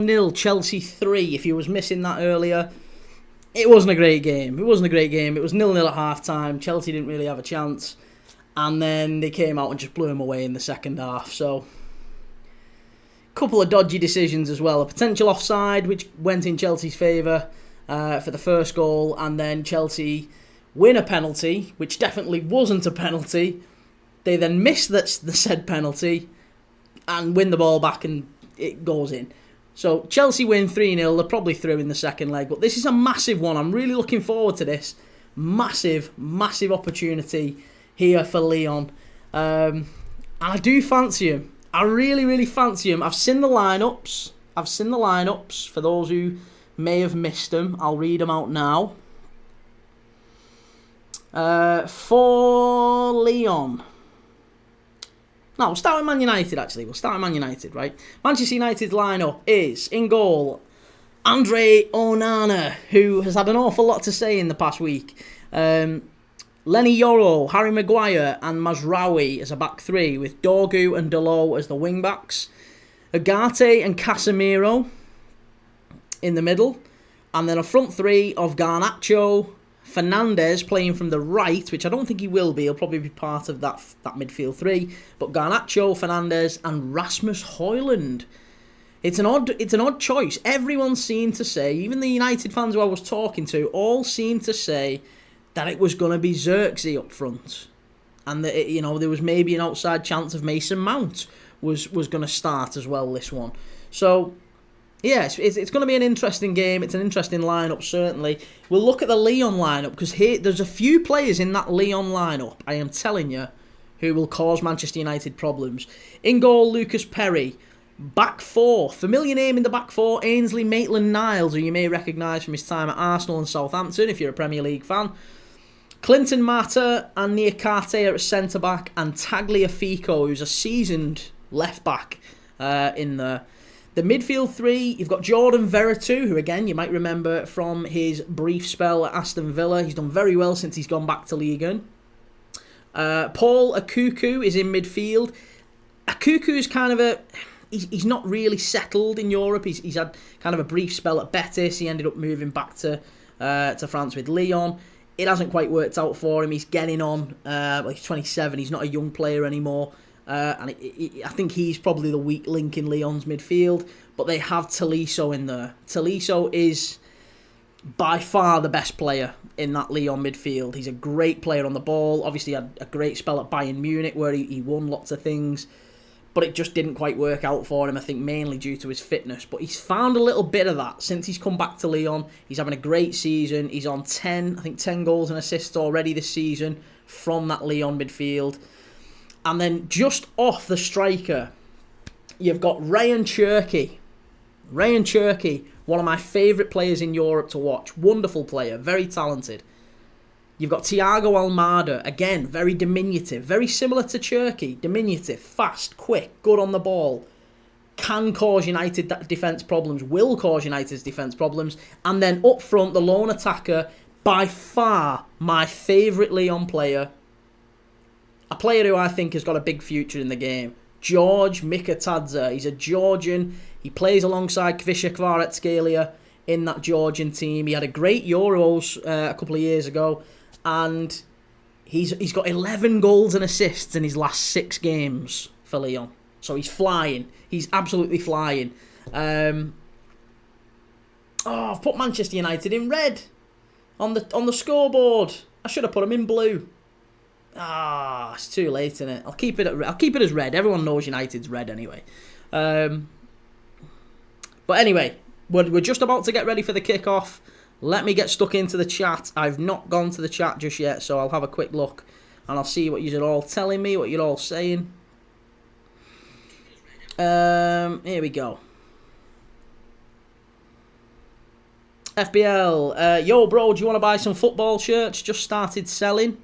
0 Chelsea 3. If you was missing that earlier, it wasn't a great game. It wasn't a great game. It was 0-0 at half time. Chelsea didn't really have a chance. And then they came out and just blew them away in the second half. So, a couple of dodgy decisions as well. A potential offside, which went in Chelsea's favour for the first goal. And then Chelsea win a penalty, which definitely wasn't a penalty. They then miss the said penalty and win the ball back and it goes in. So Chelsea win 3-0. They're probably through in the second leg. But this is a massive one. I'm really looking forward to this. Massive, massive opportunity here for Lyon. And I do fancy him. I really, really fancy him. I've seen the lineups. For those who may have missed them, I'll read them out now. For Lyon. No, we'll start with Man United, actually. We'll start with Man United, right? Manchester United's lineup is, in goal, Andre Onana, who has had an awful lot to say in the past week. Lenny Yoro, Harry Maguire, and Mazraoui as a back three, with Dorgu and Dalot as the wing-backs. Ugarte and Casemiro in the middle. And then a front three of Garnacho, Fernandes playing from the right, which I don't think he will be. He'll probably be part of that midfield three. But Garnacho, Fernandes, and Rasmus Højlund. It's an odd choice. Everyone seemed to say, even the United fans who I was talking to, all seemed to say that it was going to be Xerxes up front, and that there was maybe an outside chance of Mason Mount was going to start as well this one. So. Yes, it's going to be an interesting game. It's an interesting lineup, certainly. We'll look at the Lyon lineup, because here there's a few players in that Lyon lineup, I am telling you, who will cause Manchester United problems. In goal, Lucas Perry. Back four, familiar name in the back four, Ainsley Maitland-Niles, who you may recognise from his time at Arsenal and Southampton, if you're a Premier League fan. Clinton Mata and Niakate are at centre-back, and Tagliafico, who's a seasoned left-back in there. The midfield three, you've got Jordan Veretout, who again you might remember from his brief spell at Aston Villa. He's done very well since he's gone back to Lyon. Paul Akuku is in midfield. Akuku is kind of he's not really settled in Europe. He's had kind of a brief spell at Betis. He ended up moving back to France with Lyon. It hasn't quite worked out for him. He's getting on. He's 27. He's not a young player anymore. And I think he's probably the weak link in Lyon's midfield. But they have Tolisso in there. Tolisso is by far the best player in that Lyon midfield. He's a great player on the ball. Obviously had a great spell at Bayern Munich where he won lots of things. But it just didn't quite work out for him, I think mainly due to his fitness. But he's found a little bit of that since he's come back to Lyon. He's having a great season. He's on 10 goals and assists already this season from that Lyon midfield. And then just off the striker, you've got Ryan Cherki. Ryan Cherki, one of my favourite players in Europe to watch. Wonderful player, very talented. You've got Thiago Almada, again, very diminutive. Very similar to Cherki. Diminutive, fast, quick, good on the ball. Can cause United defence problems, will cause United's defence problems. And then up front, the lone attacker, by far my favourite Lyon player. A player who I think has got a big future in the game. George Mikatadze. He's a Georgian. He plays alongside Kvisha Kvaratskhelia in that Georgian team. He had a great Euros a couple of years ago. And he's got 11 goals and assists in his last 6 games for Lyon. So he's flying. He's absolutely flying. I've put Manchester United in red on the scoreboard. I should have put them in blue. It's too late, isn't it? I'll keep it as red. Everyone knows United's red anyway. But anyway, we're just about to get ready for the kickoff. Let me get stuck into the chat. I've not gone to the chat just yet, so I'll have a quick look and I'll see what you're all telling me, what you're all saying. Here we go. FBL, yo bro, do you want to buy some football shirts? Just started selling.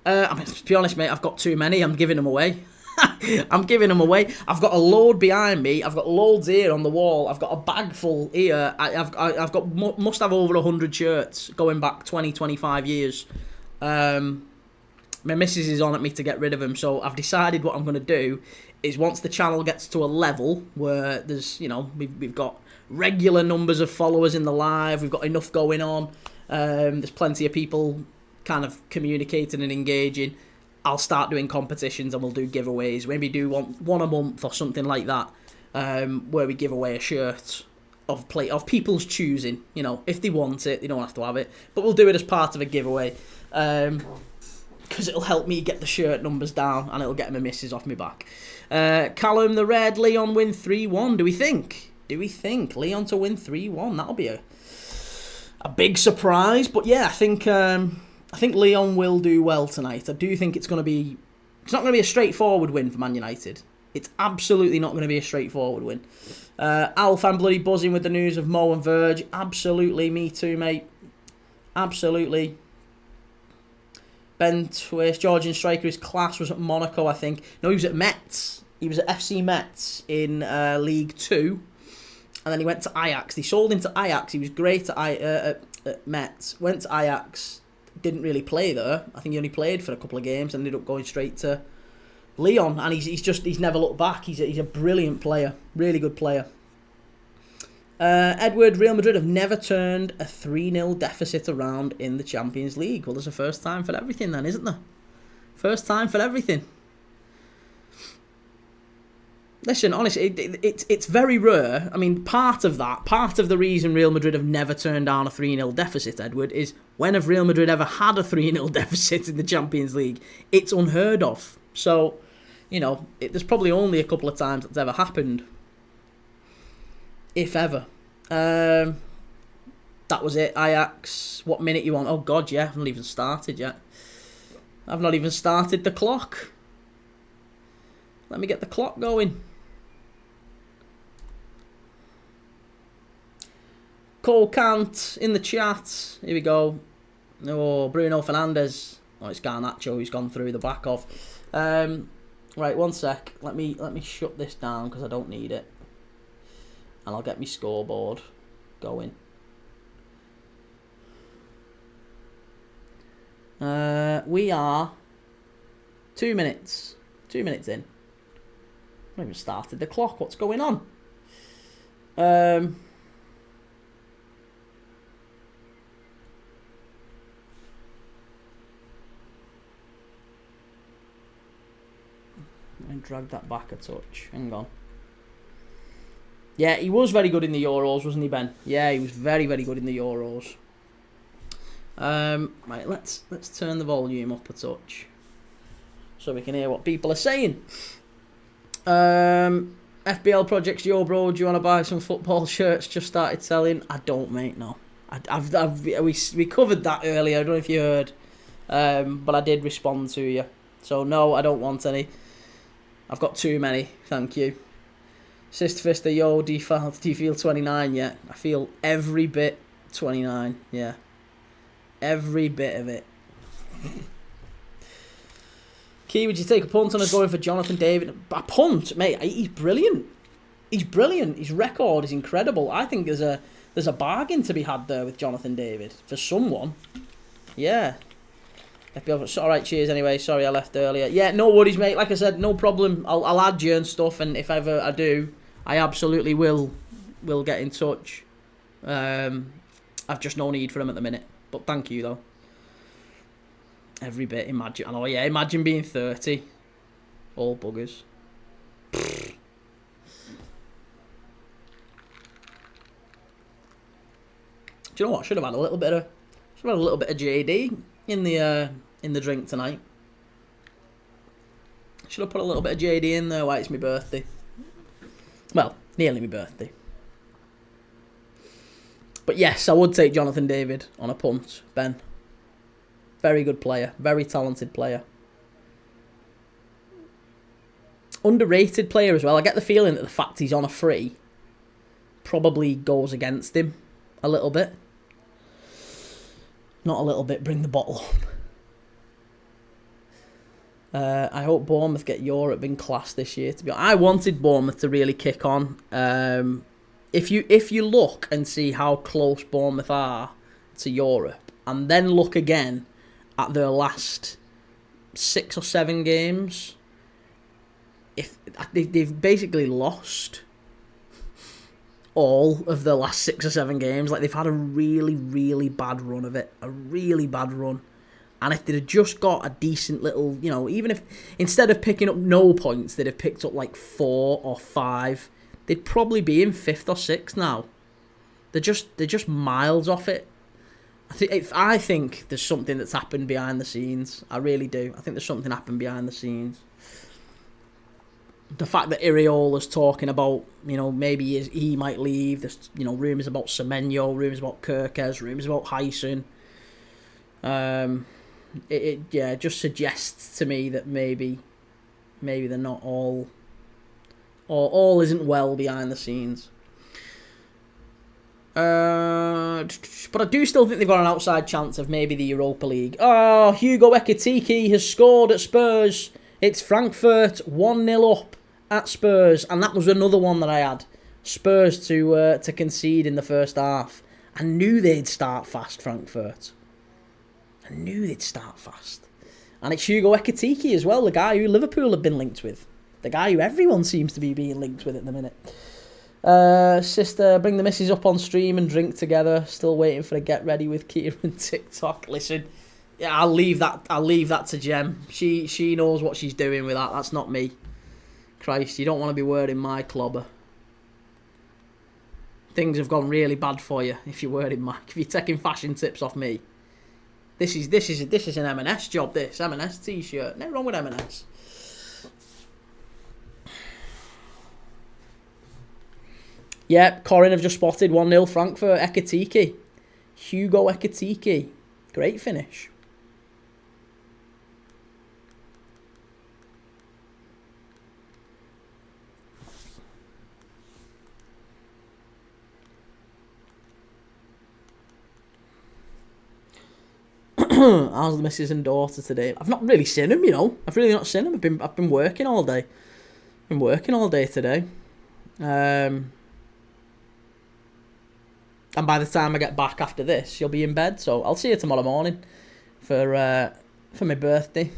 To be honest, mate, I've got too many. I'm giving them away. I've got a load behind me. I've got loads here on the wall. I've got a bag full here. Must have over 100 shirts going back 20, 25 years. My missus is on at me to get rid of them, so I've decided what I'm going to do is once the channel gets to a level where there's, we've got regular numbers of followers in the live. We've got enough going on. There's plenty of people kind of communicating and engaging. I'll start doing competitions and we'll do giveaways. Maybe do one a month or something like that, where we give away a shirt of people's choosing. You know, if they want it, they don't have to have it. But we'll do it as part of a giveaway, because it'll help me get the shirt numbers down and it'll get my misses off my back. Callum the Red, Lyon win 3-1. Do we think Lyon to win 3-1? That'll be a big surprise. But yeah, I think Lyon will do well tonight. I do think it's not going to be a straightforward win for Man United. It's absolutely not going to be a straightforward win. Alf, I'm bloody buzzing with the news of Mo and Verge. Absolutely, me too, mate. Absolutely. Ben Twist, Georgian striker, his class was at Monaco, I think. No, he was at Metz. He was at FC Metz in League 2. And then he went to Ajax. They sold him to Ajax. He was great at Metz. Went to Ajax. Didn't really play there. I think he only played for a couple of games and ended up going straight to Lyon. And he's never looked back. He's a brilliant player. Really good player. Edward, Real Madrid have never turned a 3-0 deficit around in the Champions League. Well, there's a first time for everything then, isn't there? First time for everything. Listen, honestly, it's very rare. I mean, part of the reason Real Madrid have never turned down a 3-0 deficit, Edward, is when have Real Madrid ever had a 3-0 deficit in the Champions League? It's unheard of. So, you know, there's probably only a couple of times that's ever happened. If ever. That was it. Ajax. What minute you on? Oh, God, yeah. I've not even started yet. I've not even started the clock. Let me get the clock going. Cole Kant in the chat. Here we go. Oh, Bruno Fernandes. Oh, it's Garnacho who's gone through the back of. Right, one sec. Let me shut this down because I don't need it. And I'll get my scoreboard going. We are 2 minutes. 2 minutes in. I haven't even started the clock. What's going on? And drag that back a touch. Hang on. Yeah, he was very good in the Euros, wasn't he, Ben? Yeah, he was very, very good in the Euros. Right, let's turn the volume up a touch so we can hear what people are saying. FBL Projects, yo, bro, do you want to buy some football shirts? Just started selling. I don't, mate. No, we covered that earlier. I don't know if you heard, but I did respond to you. So no, I don't want any. I've got too many. Thank you. Sister Fister, yo, do you feel 29 yet? I feel every bit 29, yeah. Every bit of it. Key, would you take a punt on us going for Jonathan David? A punt? Mate, he's brilliant. He's brilliant. His record is incredible. I think there's a bargain to be had there with Jonathan David. For someone. Yeah. Alright, cheers anyway. Sorry I left earlier. Yeah, no worries, mate. Like I said, no problem. I'll add you and stuff, and if ever I do, I absolutely will get in touch. I've just no need for them at the minute. But thank you, though. Every bit, imagine. Oh, yeah, imagine being 30. All buggers. Do you know what? I should have had a little bit of JD in the drink tonight. Should have put a little bit of JD in there while it's my birthday. Well, nearly my birthday. But yes, I would take Jonathan David on a punt, Ben. Very good player. Very talented player. Underrated player as well. I get the feeling that the fact he's on a free probably goes against him a little bit. Not a little bit, bring the bottle up. I hope Bournemouth get Europe in class this year. To be honest, I wanted Bournemouth to really kick on. If you look and see how close Bournemouth are to Europe, and then look again at their last 6 or 7 games, if they've basically lost all of the last 6 or 7 games. Like, they've had a really, really bad run of it. A really bad run. And if they'd have just got a decent little, you know, even if instead of picking up no points, they'd have picked up like 4 or 5, they'd probably be in 5th or 6th now. They're just miles off it. I think there's something that's happened behind the scenes. I really do. I think there's something happened behind the scenes. The fact that Iriola's talking about, you know, maybe he might leave. There's, you know, rumours about Semenyo, rumours about Kirkes, rumours about Hyson. It just suggests to me that maybe they're not all isn't well behind the scenes. But I do still think they've got an outside chance of maybe the Europa League. Oh, Hugo Ekitike has scored at Spurs. It's Frankfurt 1-0 up at Spurs, and that was another one that I had. Spurs to concede in the first half. I knew they'd start fast, Frankfurt. I knew they'd start fast. And it's Hugo Ekitike as well, the guy who Liverpool have been linked with. The guy who everyone seems to be being linked with at the minute. Sister, bring the missus up on stream and drink together. Still waiting for a get ready with Kieran TikTok. Listen, yeah, I'll leave that to Jem. She knows what she's doing with that. That's not me. Christ, you don't want to be wording my clobber. Things have gone really bad for you if you're if you're taking fashion tips off me. This is an M&S job. This M&S t-shirt. Nothing wrong with M&S. Yep, Corin have just spotted 1-0 Frankfurt. Ekitike. Hugo Ekitike. Great finish. How's the missus and daughter today? I've not really seen him, you know. I've really not seen him. I've been working all day. Been working all day today. And by the time I get back after this, she'll be in bed. So I'll see her tomorrow morning for my birthday.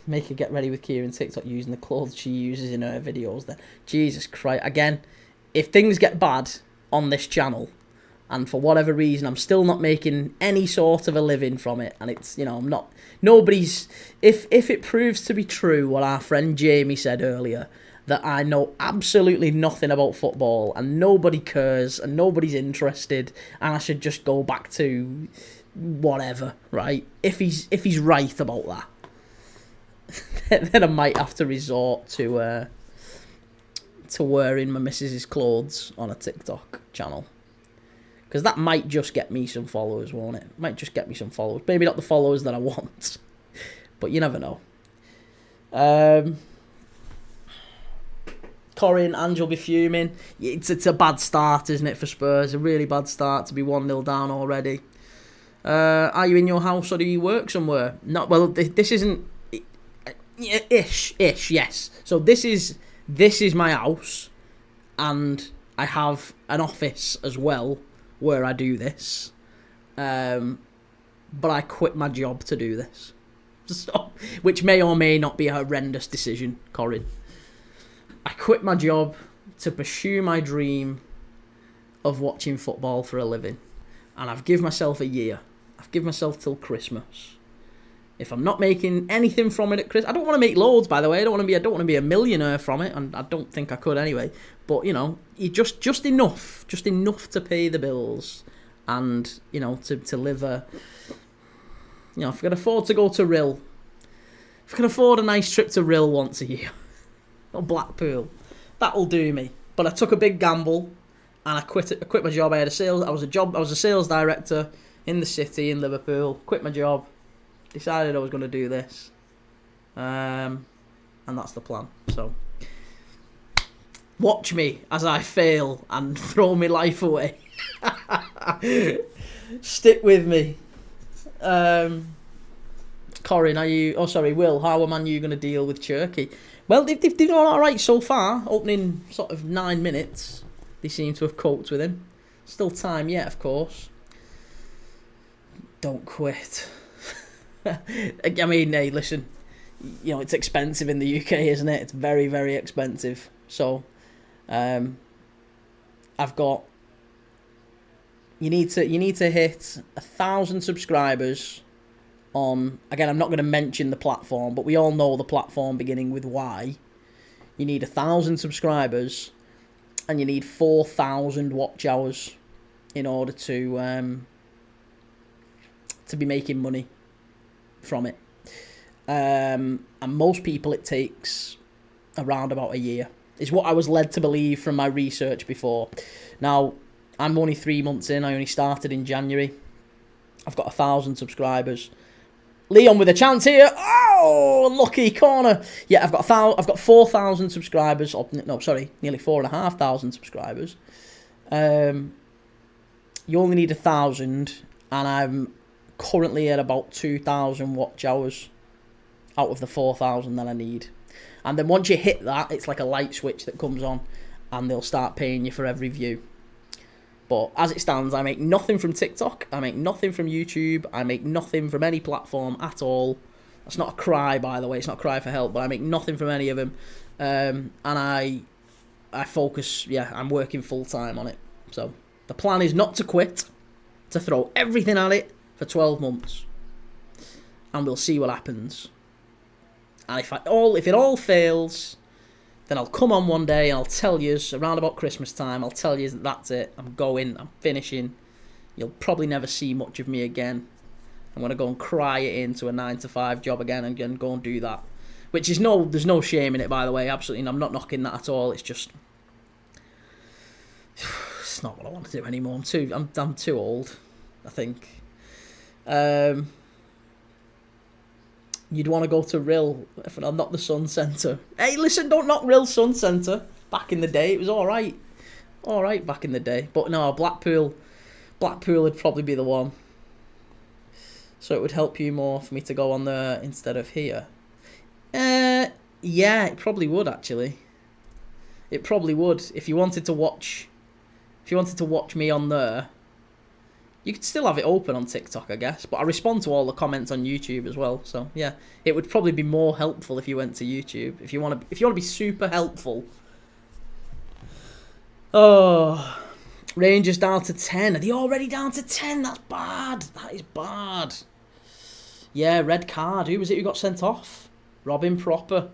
Make her get ready with Kieran TikTok using the clothes she uses in her videos. Then Jesus Christ! Again, if things get bad on this channel, and for whatever reason I'm still not making any sort of a living from it, and it's, you know, I'm not. Nobody's. If it proves to be true what our friend Jamie said earlier, that I know absolutely nothing about football and nobody cares and nobody's interested and I should just go back to whatever, right? If he's right about that, then I might have to resort to wearing my missus's clothes on a TikTok channel. Because that might just get me some followers, won't it? Might just get me some followers. Maybe not the followers that I want, but you never know. Corin, Ange will be fuming. It's a bad start, isn't it, for Spurs? A really bad start to be 1-0 down already. Are you in your house or do you work somewhere? No, well, this isn't... Ish, yes. So this is my house, and I have an office as well where I do this. But I quit my job to do this. So, which may or may not be a horrendous decision, Corin. I quit my job to pursue my dream of watching football for a living. And I've given myself a year. I've given myself till Christmas. If I'm not making anything from it at Christmas... I don't want to make loads, by the way. I don't want to be a millionaire from it, and I don't think I could anyway. But, you know, just enough to pay the bills and, you know, to live a... You know, if I can afford to go to Rill, if I can afford a nice trip to Rill once a year, or Blackpool, that'll do me. But I took a big gamble, and I quit my job. I was a sales director in the city in Liverpool. Quit my job. Decided I was going to do this, and that's the plan. So watch me as I fail and throw my life away. Stick with me. Corin, Will, how am you going to deal with Cherky? Well, they've done all right so far. Opening sort of 9 minutes, they seem to have coped with him. Still time yet, of course. Don't quit. I mean, hey, listen. you know, it's expensive in the UK, isn't it? It's very, very expensive. So, I've got. You need to hit 1,000 subscribers on. Again, I'm not going to mention the platform, but we all know the platform beginning with Y. You need 1,000 subscribers, and you need 4,000 watch hours in order to be making money from it. And most people, it takes around about a year, is what I was led to believe from my research before. Now, I'm only 3 months in. I only started in January. I've got 1,000 subscribers. Lyon with a chance here. Oh, lucky corner. Yeah, I've got 4,000 subscribers. No, sorry, nearly 4,500 subscribers. You only need 1,000, and I'm currently at about 2,000 watch hours out of the 4,000 that I need. And then once you hit that, it's like a light switch that comes on, and they'll start paying you for every view. But as it stands, I make nothing from TikTok, I make nothing from YouTube, I make nothing from any platform at all. That's not a cry, by the way, it's not a cry for help, but I make nothing from any of them. And I focus, I'm working full time on it. So the plan is not to quit, to throw everything at it for 12 months. And we'll see what happens. And if it all fails, then I'll come on one day and I'll tell you, around about Christmas time, I'll tell you that that's it. I'm going, I'm finishing. You'll probably never see much of me again. I'm going to go and cry it into a 9-to-5 job again and go and do that. Which is there's no shame in it, by the way. Absolutely, I'm not knocking that at all. It's just, it's not what I want to do anymore. I'm too old, I think. You'd want to go to Rill, if not the Sun Centre. Hey, listen, don't knock Rill Sun Centre. Back in the day, it was all right. All right, back in the day. But no, Blackpool would probably be the one. So it would help you more for me to go on there instead of here. Yeah, it probably would, actually. It probably would. If you wanted to watch me on there, you could still have it open on TikTok, I guess. But I respond to all the comments on YouTube as well. So yeah, it would probably be more helpful if you went to YouTube. If you want to be super helpful. Oh, Rangers down to 10. Are they already down to 10? That's bad. That is bad. Yeah, red card. Who was it who got sent off? Robin Proper.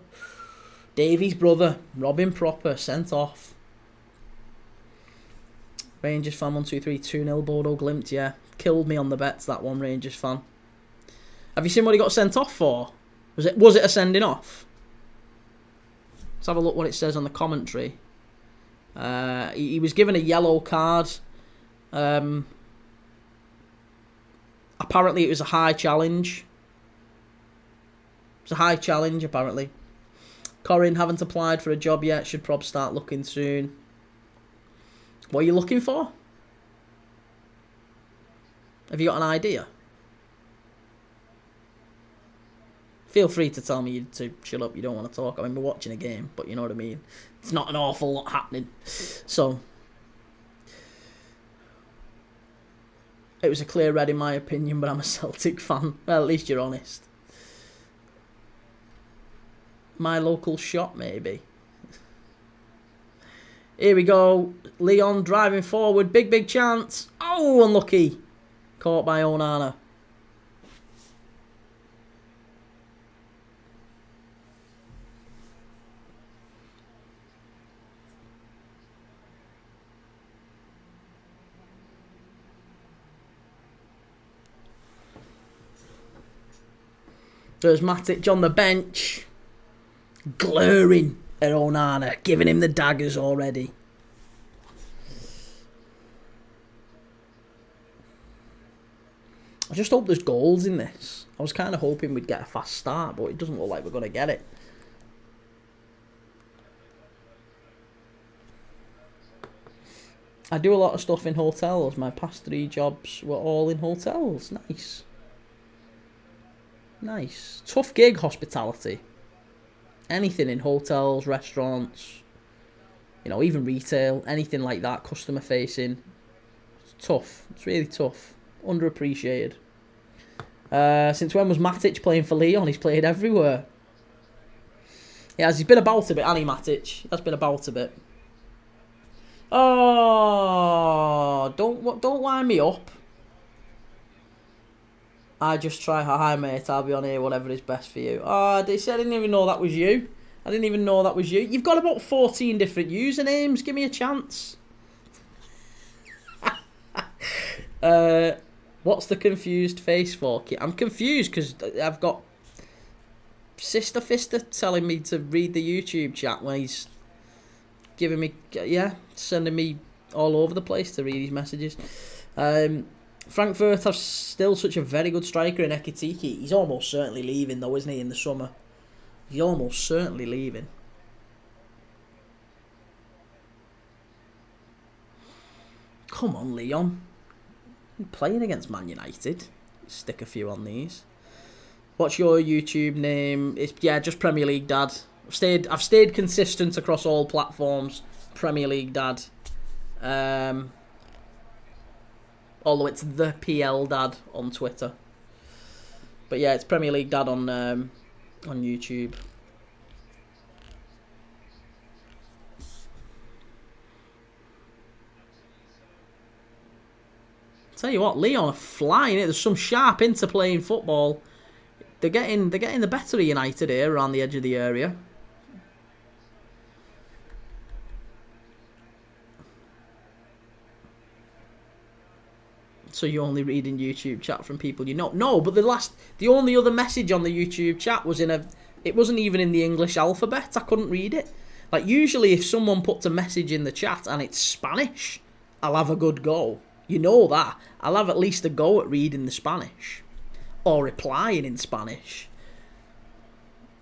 Davies' brother. Robin Proper sent off. Rangers fan 1-2-3 2-0 Bodo Glimt. Yeah, killed me on the bets, that one, Rangers fan. Have you seen what he got sent off for? Was it a sending off? Let's have a look what it says on the commentary. He was given a yellow card. Apparently it was a high challenge. It's a high challenge, apparently. Corin, haven't applied for a job yet. Should probably start looking soon. What are you looking for? Have you got an idea? Feel free to tell me to shut up, you don't want to talk. I mean, we're watching a game, but you know what I mean. It's not an awful lot happening. So, it was a clear red in my opinion, but I'm a Celtic fan. Well, at least you're honest. My local shop, maybe. Here we go. Lyon driving forward. Big chance. Oh, unlucky. Caught by Onana. There's Matic on the bench. Glaring at Onana. Giving him the daggers already. I just hope there's goals in this. I was kind of hoping we'd get a fast start, but it doesn't look like we're going to get it. I do a lot of stuff in hotels. My past 3 jobs were all in hotels. Nice. Nice. Tough gig, hospitality. Anything in hotels, restaurants, you know, even retail, anything like that, customer facing. It's tough. It's really tough. Underappreciated. Since when was Matic playing for Lyon? He's played everywhere. He's been about a bit, hasn't he, Matic? He has been about a bit. Oh, don't wind me up. I just try. Hi, mate. I'll be on here. Whatever is best for you. Oh, they said I didn't even know that was you. I didn't even know that was you. You've got about 14 different usernames. Give me a chance. What's the confused face for? I'm confused because I've got Sister Fister telling me to read the YouTube chat when he's giving me, sending me all over the place to read his messages. Frankfurt have still such a very good striker in Ekitike. He's almost certainly leaving though, isn't he, in the summer? He's almost certainly leaving. Come on, Lyon. You're playing against Man United. Stick a few on these. What's your YouTube name? It's just Premier League Dad. I've stayed consistent across all platforms. Premier League Dad. Although it's the PL Dad on Twitter. But yeah, it's Premier League Dad on YouTube. Tell you what, Lyon are flying it. There's some sharp interplay in football. They're getting the better of United here around the edge of the area. So you're only reading YouTube chat from people you know? No, but the only other message on the YouTube chat was it wasn't even in the English alphabet. I couldn't read it. Like usually if someone puts a message in the chat and it's Spanish, I'll have a good go. You know that. I'll have at least a go at reading the Spanish. Or replying in Spanish.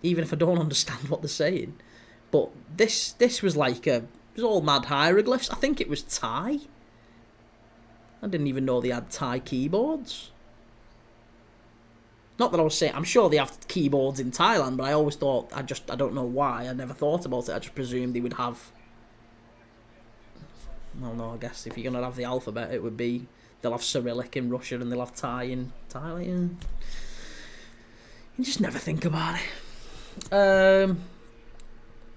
Even if I don't understand what they're saying. But this was like it was all mad hieroglyphs. I think it was Thai. I didn't even know they had Thai keyboards. Not that I was saying, I'm sure they have keyboards in Thailand, but I always thought, I don't know why, I never thought about it, I just presumed they would have, well no, I guess if you're going to have the alphabet, it would be, they'll have Cyrillic in Russia and they'll have Thai in Thailand. You just never think about it.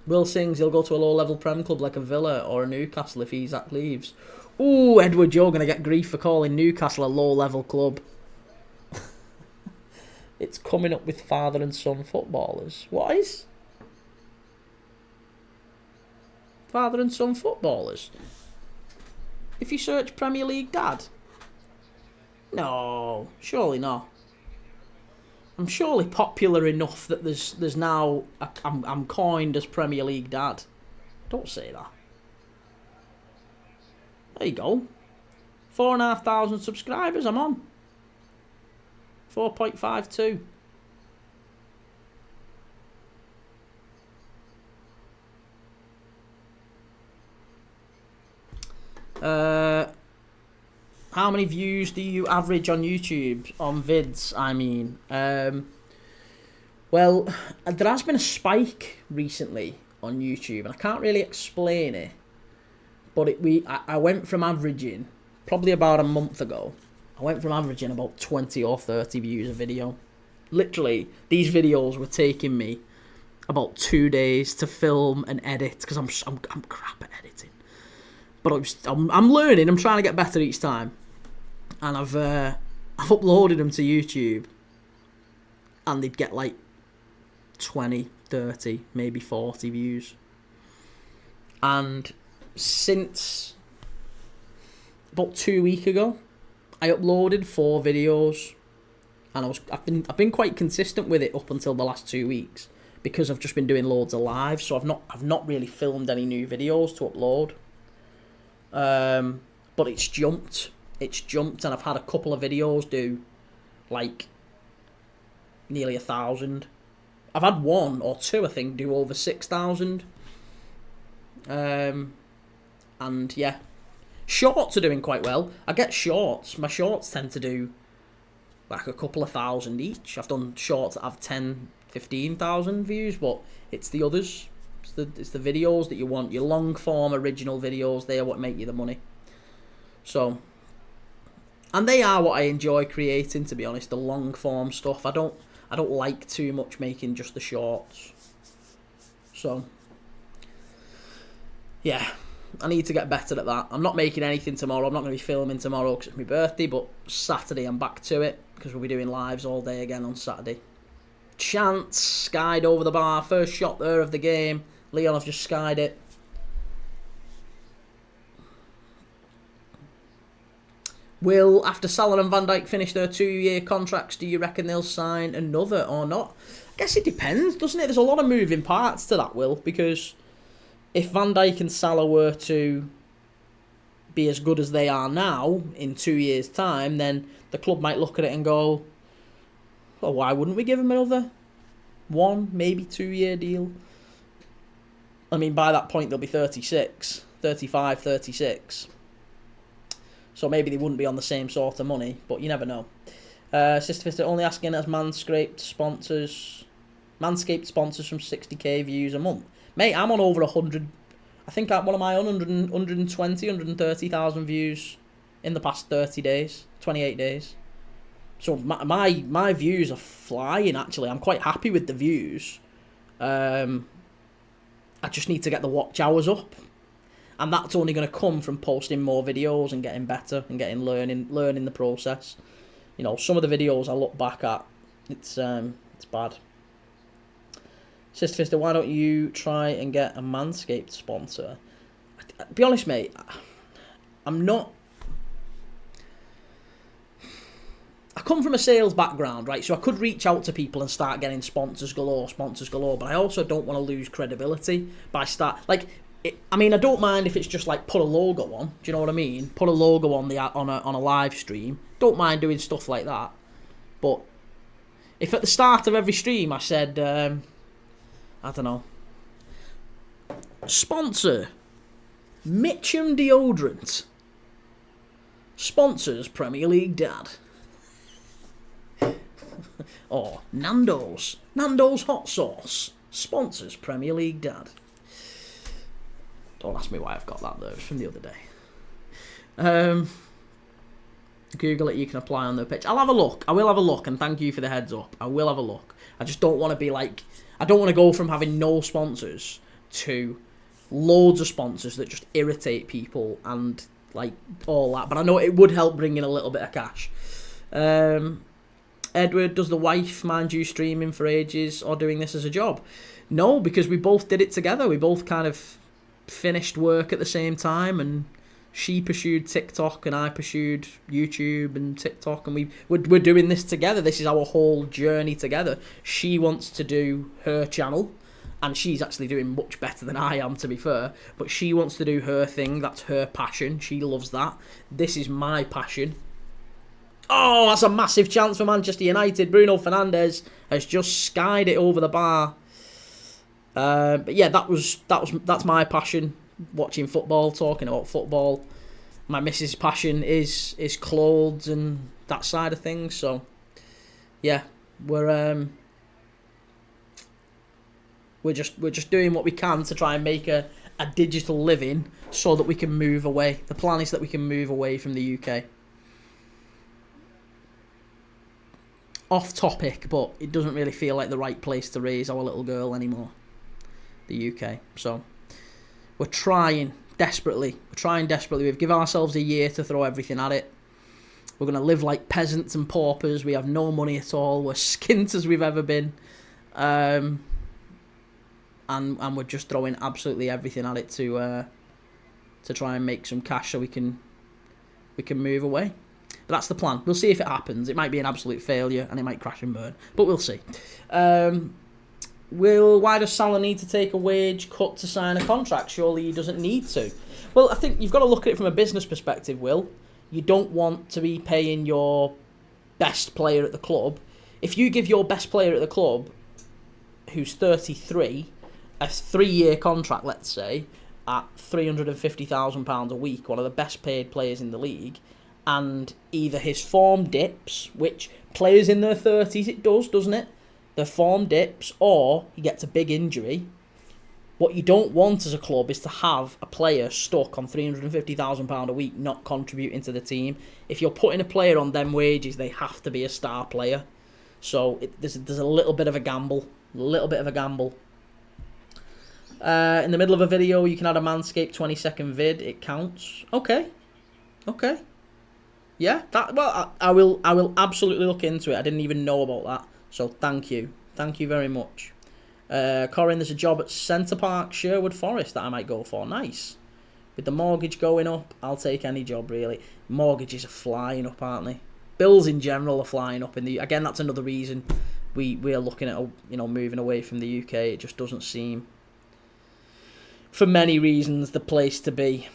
Will sings he'll go to a low-level Prem club like a Villa or a Newcastle if Isaac leaves. Ooh, Edward, you're going to get grief for calling Newcastle a low-level club. It's coming up with father and son footballers. What is? Father and son footballers? If you search Premier League Dad? No, surely not. I'm surely popular enough that there's now... I'm coined as Premier League Dad. Don't say that. There you go. 4,500 subscribers, I'm on. 4.52. How many views do you average on YouTube? On vids, I mean. Well, there has been a spike recently on YouTube, and I can't really explain it. But I went from averaging, probably about a month ago, I went from averaging about 20 or 30 views a video. Literally, these videos were taking me about 2 days to film and edit, because I'm crap at editing. But I'm learning, I'm trying to get better each time. And I've uploaded them to YouTube, and they'd get like 20, 30, maybe 40 views. And since about 2 weeks ago, I uploaded 4 videos, and I've been quite consistent with it up until the last 2 weeks because I've just been doing loads of lives, so I've not really filmed any new videos to upload. But it's jumped, and I've had a couple of videos do like nearly 1,000. I've had 1 or 2, I think, do over 6,000. And yeah, shorts are doing quite well. I get shorts. My shorts tend to do like a couple of thousand each. I've done shorts that have 10, 15,000 views, but it's the others. It's the videos that you want. Your long form original videos, they are what make you the money. So, and they are what I enjoy creating, to be honest, the long form stuff. I don't like too much making just the shorts. So, yeah, I need to get better at that. I'm not making anything tomorrow. I'm not going to be filming tomorrow because it's my birthday, but Saturday I'm back to it because we'll be doing lives all day again on Saturday. Chance, skied over the bar. First shot there of the game. Lyon have just skied it. Will, after Salah and Van Dijk finish their 2-year contracts, do you reckon they'll sign another or not? I guess it depends, doesn't it? There's a lot of moving parts to that, Will, because if Van Dijk and Salah were to be as good as they are now in 2 years' time, then the club might look at it and go, well, why wouldn't we give him another 1, maybe 2-year deal? I mean, by that point, they'll be 36, 35, 36. So maybe they wouldn't be on the same sort of money, but you never know. Sister Fister only asking as Manscaped sponsors from 60k views a month. Mate, I'm on over 100. I think one of my 120, 130,000 views in the past 30 days, 28 days. So my views are flying, actually. I'm quite happy with the views. I just need to get the watch hours up. And that's only going to come from posting more videos and getting better and learning the process. You know, some of the videos I look back at, it's bad. Sister Fister, why don't you try and get a Manscaped sponsor? To be honest, mate, I'm not... I come from a sales background, right? So I could reach out to people and start getting sponsors galore, but I also don't want to lose credibility by I mean, I don't mind if it's just like put a logo on. Do you know what I mean? Put a logo on on a live stream. Don't mind doing stuff like that. But if at the start of every stream I said, I don't know, sponsor Mitchum deodorant, sponsors Premier League Dad, or Nando's hot sauce sponsors Premier League Dad. Don't ask me why I've got that though. It's from the other day. Google it. You can apply on the pitch. I'll have a look. I will have a look, and thank you for the heads up. I will have a look. I just don't want to be like... I don't want to go from having no sponsors to loads of sponsors that just irritate people and like all that. But I know it would help bring in a little bit of cash. Edward, does the wife mind you streaming for ages or doing this as a job? No, because we both did it together. We both kind of finished work at the same time, and she pursued TikTok and I pursued YouTube and TikTok, and we're doing this together. This is our whole journey together. She wants to do her channel, and she's actually doing much better than I am, to be fair, but she wants to do her thing. That's her passion. She loves that. This is my passion. Oh, that's a massive chance for Manchester United. Bruno Fernandes has just skied it over the bar. But yeah, that's my passion, watching football, talking about football. My missus' passion is clothes and that side of things. So yeah, we're just doing what we can to try and make a digital living so that we can move away. The plan is that we can move away from the UK. Off topic, but it doesn't really feel like the right place to raise our little girl anymore. The UK. So we're trying desperately. We've given ourselves a year to throw everything at it. We're going to live like peasants and paupers. We have no money at all. We're skint as we've ever been. And we're just throwing absolutely everything at it to try and make some cash so we can move away. But that's the plan. We'll see if it happens. It might be an absolute failure and it might crash and burn, but we'll see. Why does Salah need to take a wage cut to sign a contract? Surely he doesn't need to. Well, I think you've got to look at it from a business perspective, Will. You don't want to be paying your best player at the club. If you give your best player at the club, who's 33, a 3-year contract, let's say, at £350,000 a week, one of the best paid players in the league, and either his form dips, which players in their 30s it does, doesn't it? The form dips, or he gets a big injury. What you don't want as a club is to have a player stuck on £350,000 a week not contributing to the team. If you're putting a player on them wages, they have to be a star player. So there's a little bit of a gamble. In the middle of a video, you can add a Manscaped 20-second vid. It counts. Okay. Yeah, I will absolutely look into it. I didn't even know about that. So thank you very much. Corin, there's a job at Centre Park, Sherwood Forest that I might go for. Nice. With the mortgage going up, I'll take any job really. Mortgages are flying up, aren't they? Bills in general are flying up. Again, that's another reason we are looking at moving away from the UK. It just doesn't seem, for many reasons, the place to be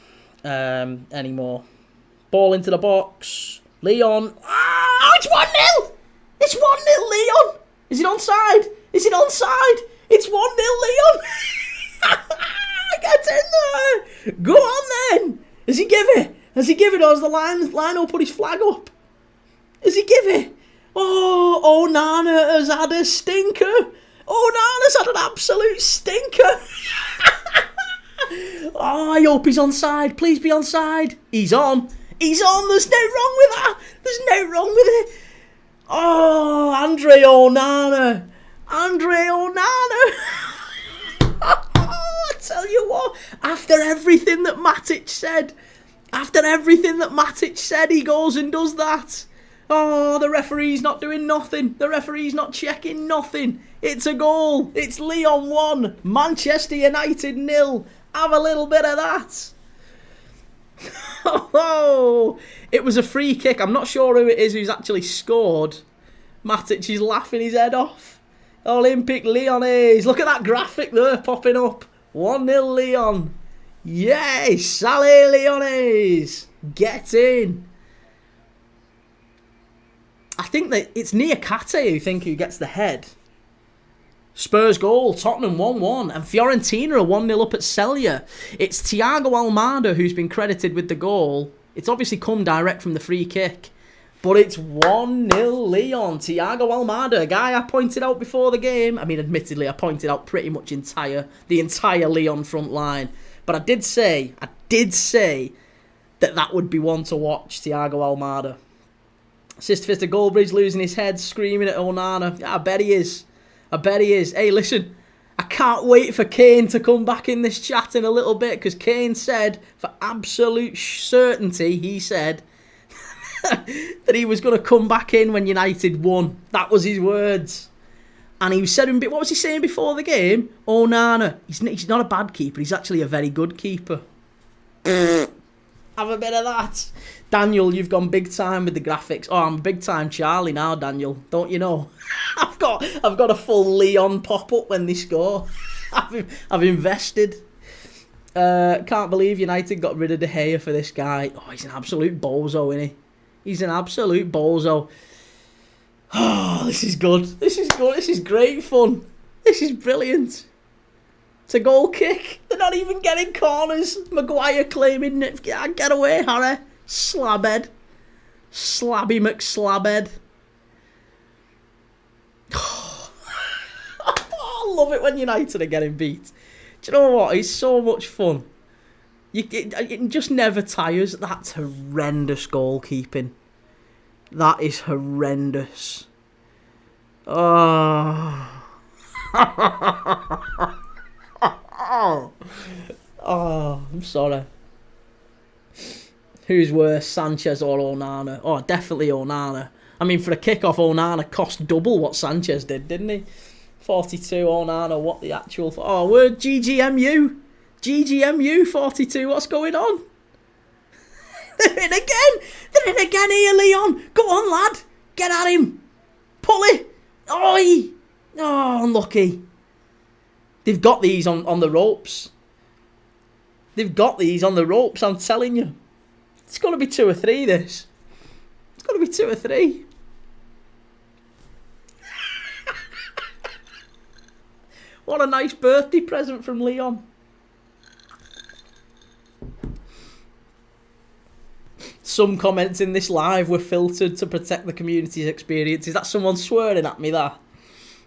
anymore. Ball into the box. Lyon. Ah, it's 1-0. It's 1-0, Lyon. Is it onside? Is it onside? It's 1-0, Lyon. Get in there. Go on then. Has he give it? Has he give it? Or has the Lionel put his flag up? Has he give it? Oh, Onana has had a stinker. Onana's had an absolute stinker. Oh, I hope he's onside. Please be onside. He's on. He's on. There's no wrong with that. There's no wrong with it. Oh, Andre Onana. I tell you what, after everything that Matic said, he goes and does that. Oh, the referee's not doing nothing. The referee's not checking nothing. It's a goal. It's Lyon 1, Manchester United 0. Have a little bit of that. Oh, it was a free kick. I'm not sure who it is who's actually scored. Matic is laughing his head off. Olympique Lyonnais. Look at that graphic there popping up. 1-0 Lyon. Yes, allez Lyonnais. Get in. I think that it's Niakate who gets the head. Spurs goal, Tottenham 1-1, and Fiorentina are 1-0 up at Celje. It's Thiago Almada who's been credited with the goal. It's obviously come direct from the free kick, but it's 1-0 Lyon. Thiago Almada, a guy I pointed out before the game. I mean, admittedly, I pointed out pretty much the entire Lyon front line, but I did say that would be one to watch. Thiago Almada. Assist for Goldbridge losing his head, screaming at Onana. Yeah, I bet he is. Hey, listen, I can't wait for Kane to come back in this chat in a little bit, because Kane said, for absolute certainty, he said that he was going to come back in when United won. That was his words. And he said, what was he saying before the game? Onana, he's not a bad keeper, he's actually a very good keeper. Have a bit of that. Daniel, you've gone big time with the graphics. Oh, I'm big time Charlie now, Daniel. Don't you know? I've got a full Lyon pop up when they score. I've invested. Can't believe United got rid of De Gea for this guy. Oh, he's an absolute bozo, isn't he? He's an absolute bozo. Oh, this is good. This is great fun. This is brilliant. It's a goal kick. They're not even getting corners. Maguire claiming it. Get away, Harry. Slabhead. Slabby McSlabhead. I love it when United are getting beat. Do you know what? It's so much fun. It just never tires. That's horrendous goalkeeping. That is horrendous. Oh. Oh, I'm sorry. Who's worse, Sanchez or Onana? Oh, definitely Onana. I mean, for a kick-off, Onana cost double what Sanchez did, didn't he? 42, Onana, what the actual... Oh, we're GGMU. GGMU 42, what's going on? They're in again. They're in again here, Lyon. Go on, lad. Get at him. Pull it. Oi. Oh, unlucky. They've got these on the ropes. They've got these on the ropes, I'm telling you. It's got to be 2 or 3, this. It's got to be 2 or 3. What a nice birthday present from Lyon. Some comments in this live were filtered to protect the community's experience. Is that someone swearing at me, that?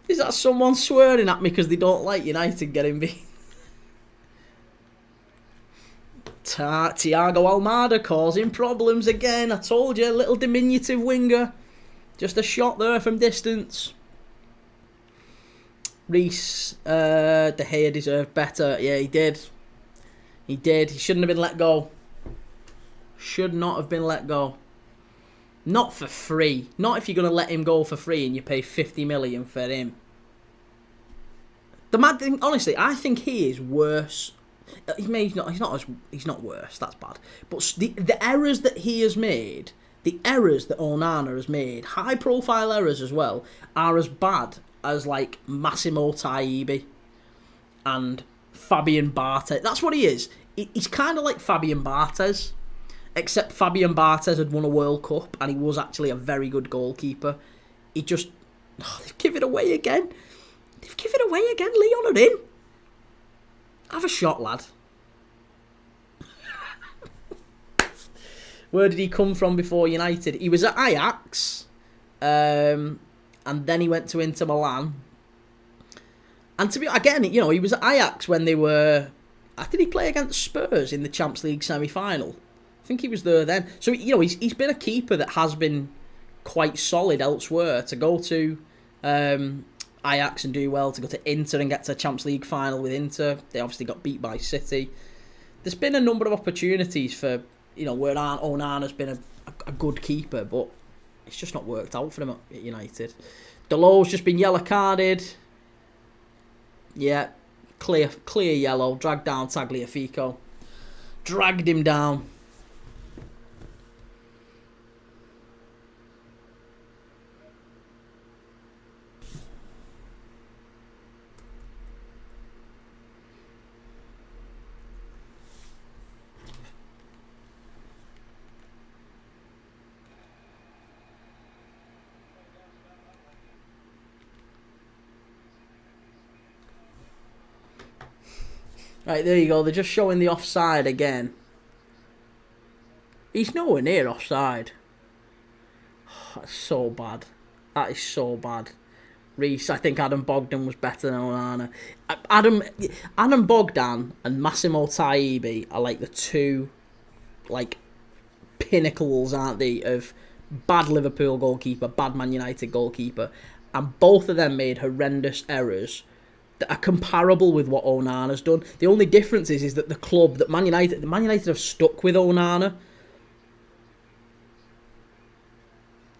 Is that someone swearing at me because they don't like United getting beat? Thiago Almada causing problems again. I told you, little diminutive winger. Just a shot there from distance. Reece, De Gea deserved better. Yeah, he did. He did. He shouldn't have been let go. Should not have been let go. Not for free. Not if you're going to let him go for free and you pay 50 million for him. The mad thing, honestly, I think he is worse. He's not worse. That's bad. But the errors that he has made, the errors that Onana has made, high-profile errors as well, are as bad as like Massimo Taibi and Fabian Barthez. That's what he is. He's kind of like Fabian Barthez, except Fabian Barthez had won a World Cup and he was actually a very good goalkeeper. He just... they've given it away again. Lyon are in. Have a shot, lad. Where did he come from before United? He was at Ajax. And then he went to Inter Milan. And to be again, he was at Ajax when they were... Did he play against Spurs in the Champions League semi-final? I think he was there then. So, he's been a keeper that has been quite solid elsewhere. To go to Ajax and do well, to go to Inter and get to a Champions League final with Inter. They obviously got beat by City. There's been a number of opportunities for, where Onana's been a good keeper, but it's just not worked out for him at United. Delor's just been yellow carded. Yeah, clear yellow. Dragged down Tagliafico. Dragged him down. Right, there you go. They're just showing the offside again. He's nowhere near offside. Oh, that's so bad. That is so bad. Reece, I think Adam Bogdan was better than Onana. Adam Bogdan and Massimo Taibi are like the two, like, pinnacles, aren't they, of bad Liverpool goalkeeper, bad Man United goalkeeper. And both of them made horrendous errors that are comparable with what Onana's done. The only difference is that the Man United have stuck with Onana.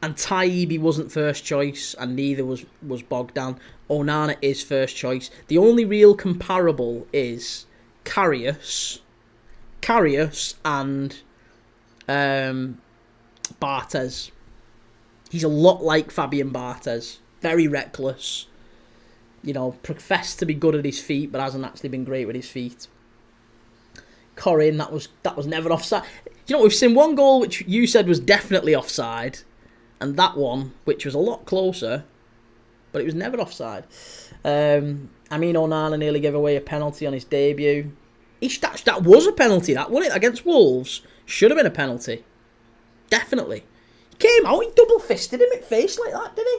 And Taibi wasn't first choice, and neither was Bogdan. Onana is first choice. The only real comparable is Karius and Barthez. He's a lot like Fabian Barthez. Very reckless. Professed to be good at his feet, but hasn't actually been great with his feet. Corin, that was never offside. We've seen one goal which you said was definitely offside, and that one, which was a lot closer, but it was never offside. Onana nearly gave away a penalty on his debut. That was a penalty, that wasn't it? Against Wolves. Should have been a penalty. Definitely. He came out, he double-fisted him at face like that, did he?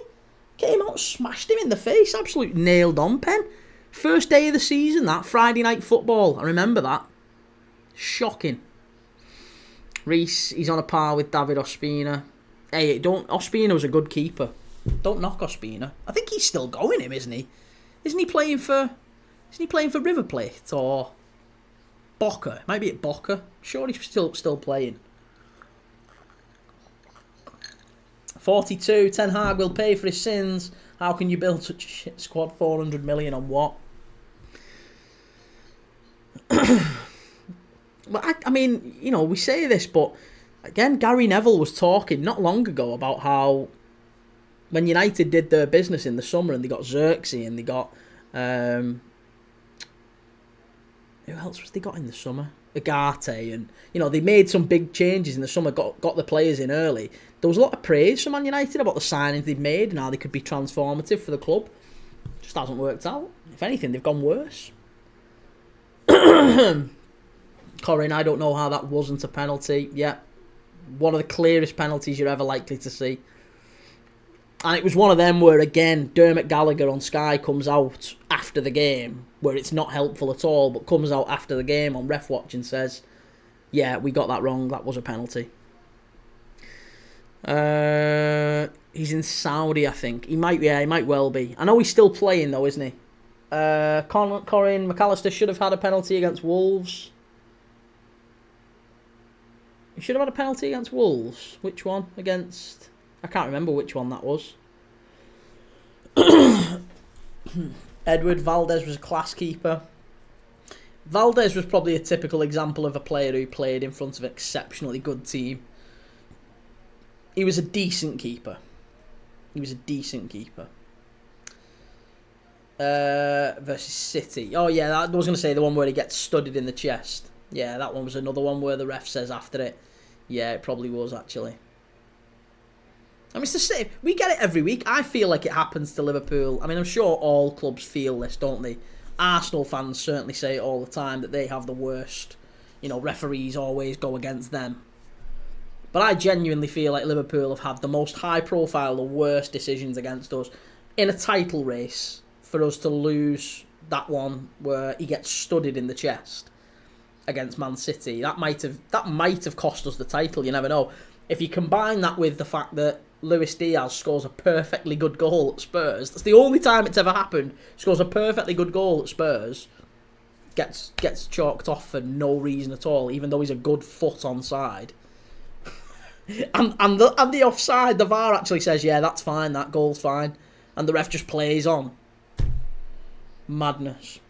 Came out, smashed him in the face. Absolute nailed-on pen. First day of the season, that. Friday night football. I remember that. Shocking. Reece, he's on a par with David Ospina. Hey, Ospina was a good keeper. Don't knock Ospina. I think he's still going, isn't he? Isn't he playing for River Plate or Boca? Might be at Boca. Sure, he's still playing. 42, Ten Hag will pay for his sins. How can you build such a shit squad? 400 million on what? But we say this, but again, Gary Neville was talking not long ago about how when United did their business in the summer and they got Xerxes and they got... who else was they got in the summer? Agate, and they made some big changes in the summer, got the players in early. There was a lot of praise from Man United about the signings they'd made and how they could be transformative for the club. Just hasn't worked out. If anything, they've gone worse. Corin, I don't know how that wasn't a penalty. Yeah, one of the clearest penalties you're ever likely to see. And it was one of them where, again, Dermot Gallagher on Sky comes out after the game, where it's not helpful at all, but comes out after the game on Ref Watch and says, yeah, we got that wrong, that was a penalty. He's in Saudi, I think. He might well be. I know he's still playing, though, isn't he? Corin McAllister should have had a penalty against Wolves. He should have had a penalty against Wolves. Which one? Against... I can't remember which one that was. Edward Valdez was a class keeper. Valdez was probably a typical example of a player who played in front of an exceptionally good team. He was a decent keeper. Versus City. Oh yeah, I was going to say the one where he gets studded in the chest. Yeah, that one was another one where the ref says after it. Yeah, it probably was actually. I mean, it's the same. We get it every week. I feel like it happens to Liverpool. I mean, I'm sure all clubs feel this, don't they? Arsenal fans certainly say it all the time that they have the worst. You know, referees always go against them. But I genuinely feel like Liverpool have had the most high-profile, the worst decisions against us in a title race for us to lose that one where he gets studded in the chest against Man City. That might have cost us the title. You never know. If you combine that with the fact that Luis Diaz scores a perfectly good goal at Spurs, that's the only time it's ever happened. Scores a perfectly good goal at Spurs, gets chalked off for no reason at all, even though he's a good foot onside. and the offside, the VAR actually says, yeah, that's fine, that goal's fine, and the ref just plays on. Madness.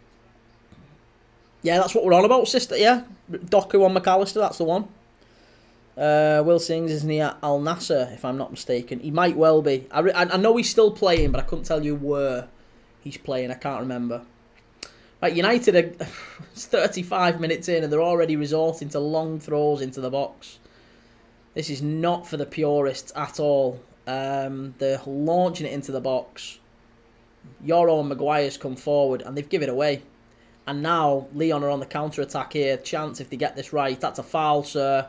Yeah, that's what we're on about, sister. Yeah, Doku on McAllister, that's the one. Will Sings isn't he at Al Nassr, if I'm not mistaken. He might well be. I know he's still playing, but I couldn't tell you where he's playing. I can't remember. Right, United are 35 minutes in and they're already resorting to long throws into the box. This is not for the purists at all. They're launching it into the box. Yoro and Maguire's come forward and they've given it away. And now Lyon are on the counter-attack here. Chance if they get this right. That's a foul, sir.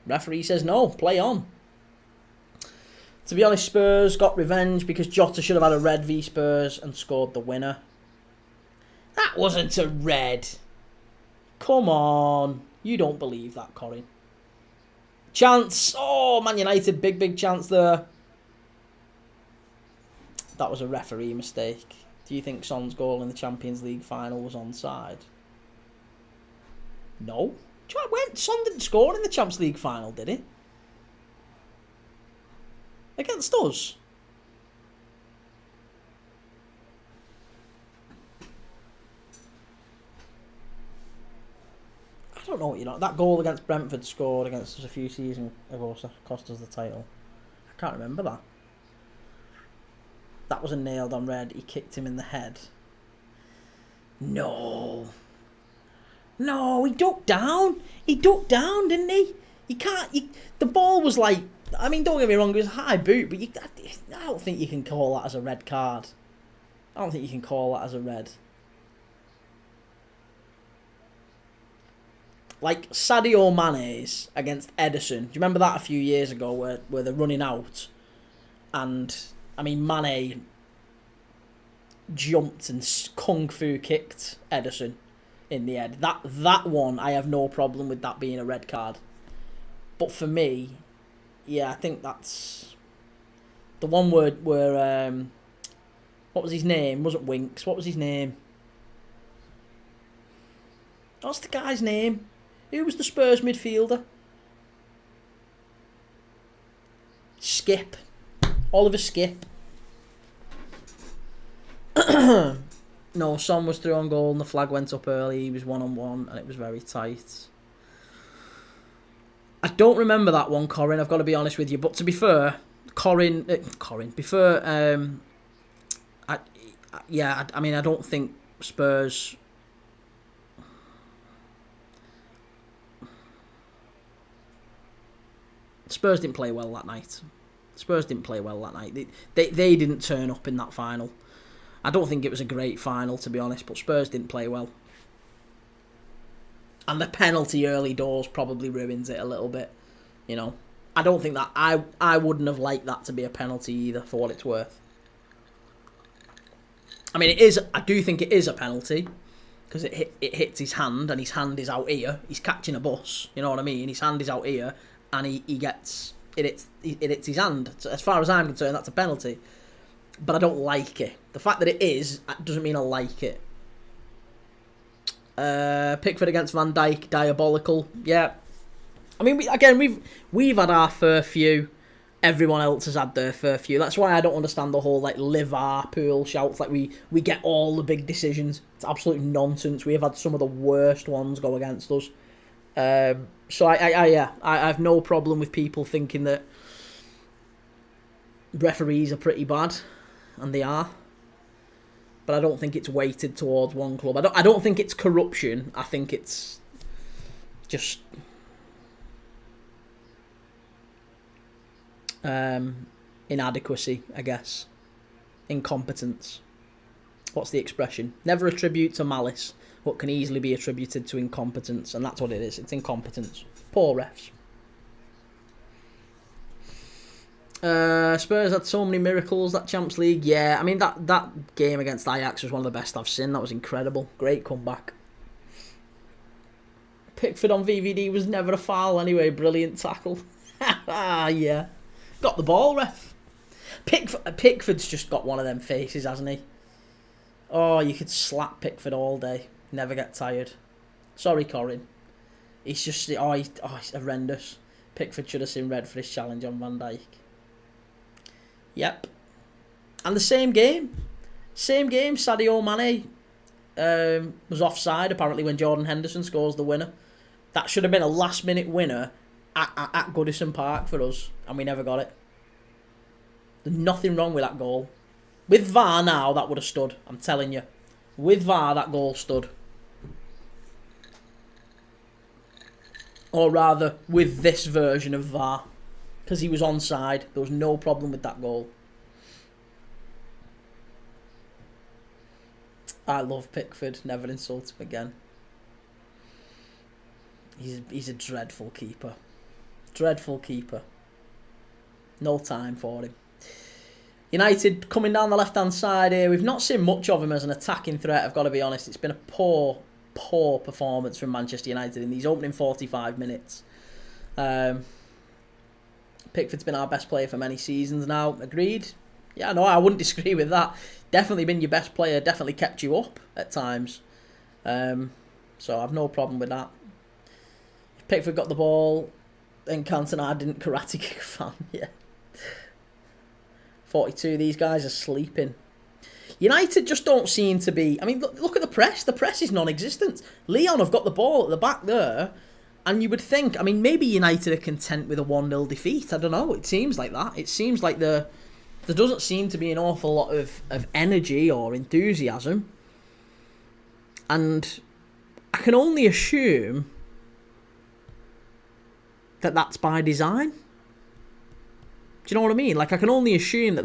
Referee says no, play on. To be honest, Spurs got revenge because Jota should have had a red v Spurs and scored the winner. That wasn't a red. Come on. You don't believe that, Corin. Chance. Oh, Man United, big chance there. That was a referee mistake. Do you think Son's goal in the Champions League final was onside? No. Son didn't score in the Champions League final, did he? Against us? I don't know what you know. That goal against Brentford scored against us a few seasons ago, so cost us the title. I can't remember that. That was a nailed on red. He kicked him in the head. No, he ducked down. He ducked down, didn't he? You can't. The ball was like. I mean, don't get me wrong. It was a high boot, but I don't think you can call that as a red card. I don't think you can call that as a red. Like Sadio Mane's against Ederson. Do you remember that a few years ago where they're running out? And, I mean, Mane jumped and kung fu kicked Ederson in the head. That one, I have no problem with that being a red card. But for me, yeah, I think that's... The one where what was his name? It wasn't Winks. What was his name? What's the guy's name? Who was the Spurs midfielder? Skip. Oliver Skip. No, Son was through on goal and the flag went up early. He was 1-on-1 and it was very tight. I don't remember that one, Corin. I've got to be honest with you. But to be fair, I mean, I don't think Spurs... Spurs didn't play well that night. They didn't turn up in that final. I don't think it was a great final, to be honest, but Spurs didn't play well. And the penalty early doors probably ruins it a little bit, you know. I don't think that... I wouldn't have liked that to be a penalty either, for what it's worth. I mean, I do think it is a penalty, because it hits his hand, and his hand is out here. He's catching a bus, you know what I mean? His hand is out here, and he gets... It hits his hand. So as far as I'm concerned, that's a penalty. But I don't like it. The fact that it is doesn't mean I like it. Pickford against Van Dijk, diabolical. Yeah. I mean, we've had our fair few. Everyone else has had their fair few. That's why I don't understand the whole like Liverpool shouts. Like we get all the big decisions. It's absolute nonsense. We have had some of the worst ones go against us. So I have no problem with people thinking that referees are pretty bad, and they are. But I don't think it's weighted towards one club. I don't think it's corruption. I think it's just inadequacy, I guess. Incompetence. What's the expression? Never attribute to malice what can easily be attributed to incompetence, and that's what it is. It's incompetence. Poor refs. Spurs had so many miracles, that Champions League. Yeah, I mean, that game against Ajax was one of the best I've seen. That was incredible. Great comeback. Pickford on VVD was never a foul anyway. Brilliant tackle. Yeah. Got the ball, ref. Pickford's just got one of them faces, hasn't he? Oh, you could slap Pickford all day. Never get tired. Sorry, Corin. He's just... he's horrendous. Pickford should have seen red for his challenge on Van Dijk. Yep. And the same game. Sadio Mane was offside, apparently, when Jordan Henderson scores the winner. That should have been a last-minute winner at Goodison Park for us, and we never got it. There's nothing wrong with that goal. With VAR now, that would have stood. I'm telling you. With VAR, that goal stood. Or rather, with this version of VAR. Because he was onside. There was no problem with that goal. I love Pickford. Never insult him again. He's a dreadful keeper. Dreadful keeper. No time for him. United coming down the left-hand side here. We've not seen much of him as an attacking threat, I've got to be honest. It's been a poor performance from Manchester United in these opening 45 minutes. Pickford's been our best player for many seasons now. Agreed? Yeah, no, I wouldn't disagree with that. Definitely been your best player. Definitely kept you up at times. So I've no problem with that. If Pickford got the ball, then Cantona didn't karate kick a fan. Yeah. 42, these guys are sleeping. United just don't seem to be... I mean, look at the press. The press is non-existent. Lyon have got the ball at the back there. And you would think, I mean, maybe United are content with a 1-0 defeat. I don't know. It seems like that. It seems like there doesn't seem to be an awful lot of energy or enthusiasm. And I can only assume that that's by design. Do you know what I mean? Like, I can only assume that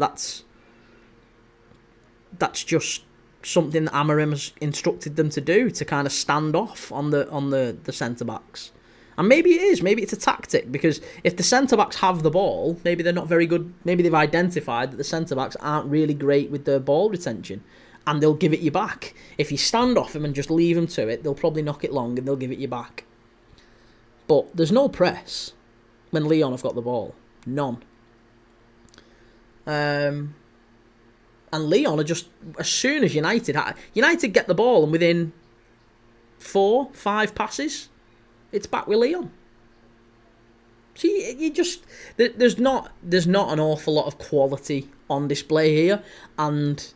that's just something that Amorim has instructed them to do, to kind of stand off on the centre-backs. And maybe it is. Maybe it's a tactic, because if the centre-backs have the ball, maybe they're not very good. Maybe they've identified that the centre-backs aren't really great with their ball retention, and they'll give it you back. If you stand off them and just leave them to it, they'll probably knock it long and they'll give it you back. But there's no press when Lyon have got the ball. None. And Lyon are just, as soon as United get the ball, and within 4-5 passes, it's back with Lyon. See, you just there's not an awful lot of quality on display here, and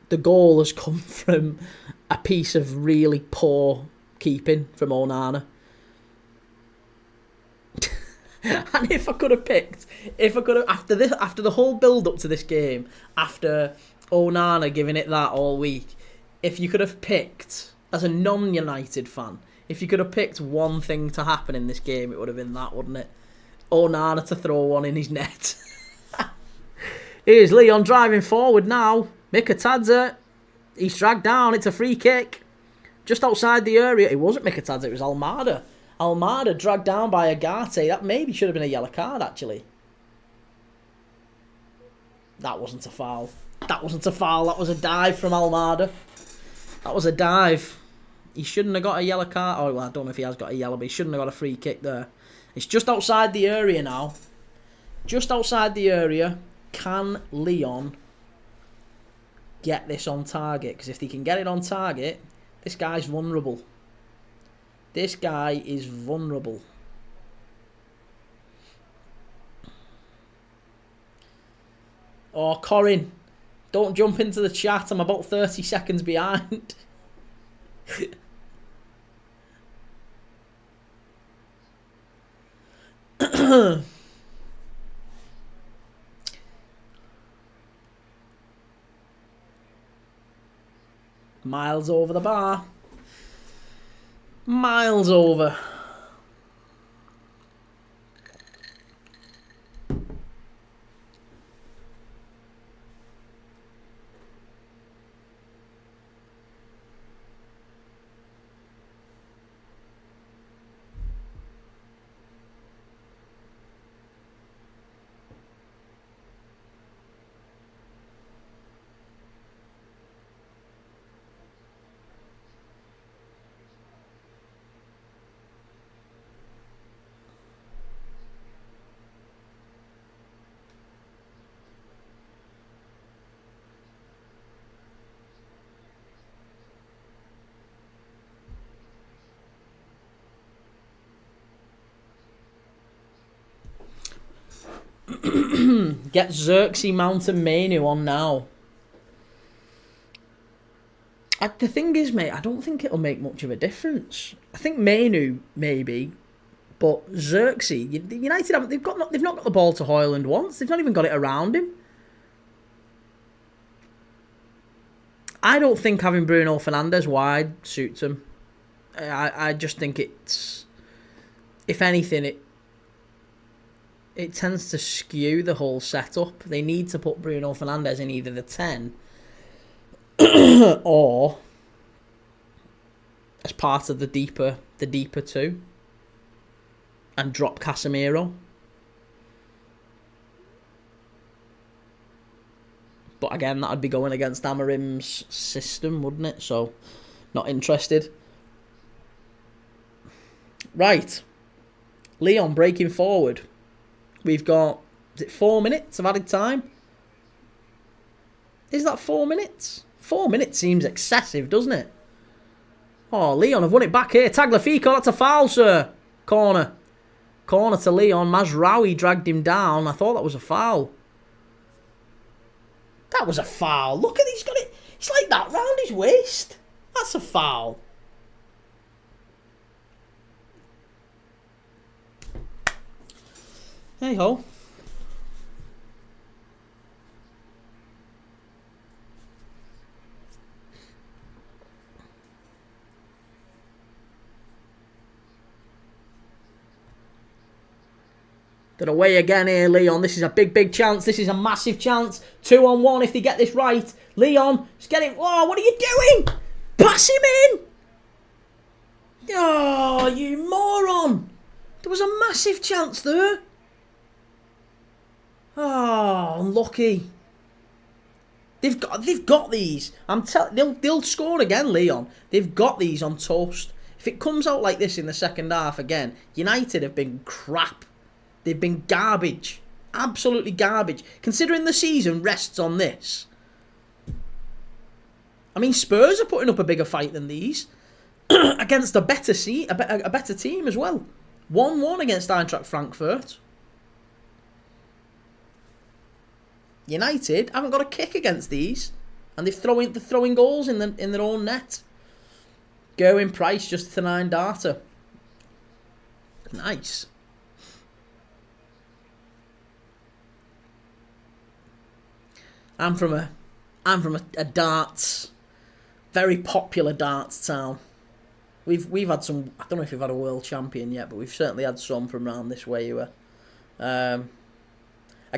the goal has come from a piece of really poor keeping from Onana. And if I could have after the whole build up to this game, after Onana giving it that all week, if you could have picked, as a non-United fan, if you could have picked one thing to happen in this game, it would have been that, wouldn't it? Onana to throw one in his net. Here's Lyon driving forward now. Mikatadze. He's dragged down. It's a free kick. Just outside the area. It wasn't Mikatadze, it was Almada. Almada dragged down by Agate. That maybe should have been a yellow card, actually. That wasn't a foul. That wasn't a foul. That was a dive from Almada. That was a dive. He shouldn't have got a yellow card. Oh, well, I don't know if he has got a yellow, but he shouldn't have got a free kick there. It's just outside the area now. Just outside the area. Can Lyon get this on target? Because if they can get it on target, this guy's vulnerable. This guy is vulnerable. Oh, Corin, don't jump into the chat. I'm about 30 seconds behind. Miles over the bar. Miles over. Get Xerxes Mountain Manu on now. The thing is, mate, I don't think it'll make much of a difference. I think Manu maybe, but Xerxes, United haven't. They've not got the ball to Højlund once. They've not even got it around him. I don't think having Bruno Fernandes wide suits him. I just think it's, if anything, it tends to skew the whole setup. They need to put Bruno Fernandes in either the 10 or as part of the deeper 2 and drop Casemiro. But again, that would be going against Amarim's system, wouldn't it? So, not interested. Right. Lyon breaking forward. We've got, is it 4 minutes of added time? Is that 4 minutes? 4 minutes seems excessive, doesn't it? Oh, Lyon have won it back here. Tagliafico, that's a foul, sir. Corner. Corner to Lyon. Mazraoui dragged him down. I thought that was a foul. That was a foul. Look at, he's got it. It's like that round his waist. That's a foul. Hey ho. They're away again here, Lyon. This is a big chance. This is a massive chance. 2-on-1 if they get this right. Lyon, just get him. Oh, what are you doing? Pass him in. Oh, you moron. There was a massive chance there. Oh, unlucky. They've got these. They'll score again, Lyon. They've got these on toast. If it comes out like this in the second half again, United have been crap. They've been garbage. Absolutely garbage. Considering the season rests on this. I mean, Spurs are putting up a bigger fight than these. Against a better team as well. 1-1 against Eintracht Frankfurt. United haven't got a kick against these. And they're throwing goals in their own net. Gerwin Price just to 9 data. Nice. I'm from a darts, very popular darts town. We've had some. I don't know if we've had a world champion yet, but we've certainly had some from around this way. I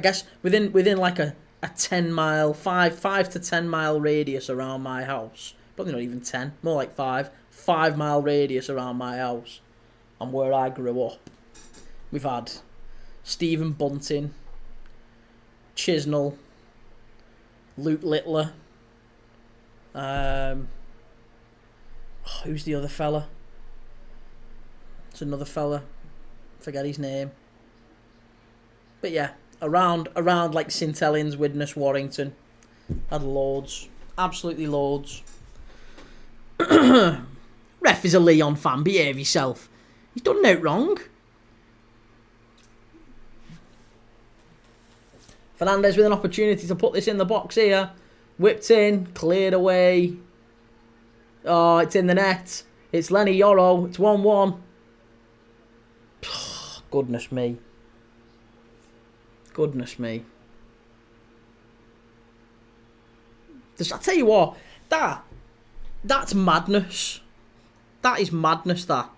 guess within like a 10 mile, 5 to 10 mile radius around my house. Probably not even 10, more like 5 mile radius around my house, and where I grew up. We've had Stephen Bunting, Chisnell, Luke Littler. Who's the other fella? It's another fella. Forget his name. But yeah, around like St Helens, Widnes, Warrington. Had loads. Absolutely loads. Right, Ref is a Lyon fan. Behave yourself. He's done no wrong. Fernandez with an opportunity to put this in the box here. Whipped in, cleared away. Oh, it's in the net. It's Lenny Yoro. It's 1-1. Goodness me. Goodness me. I tell you what, that's madness. That is madness, that.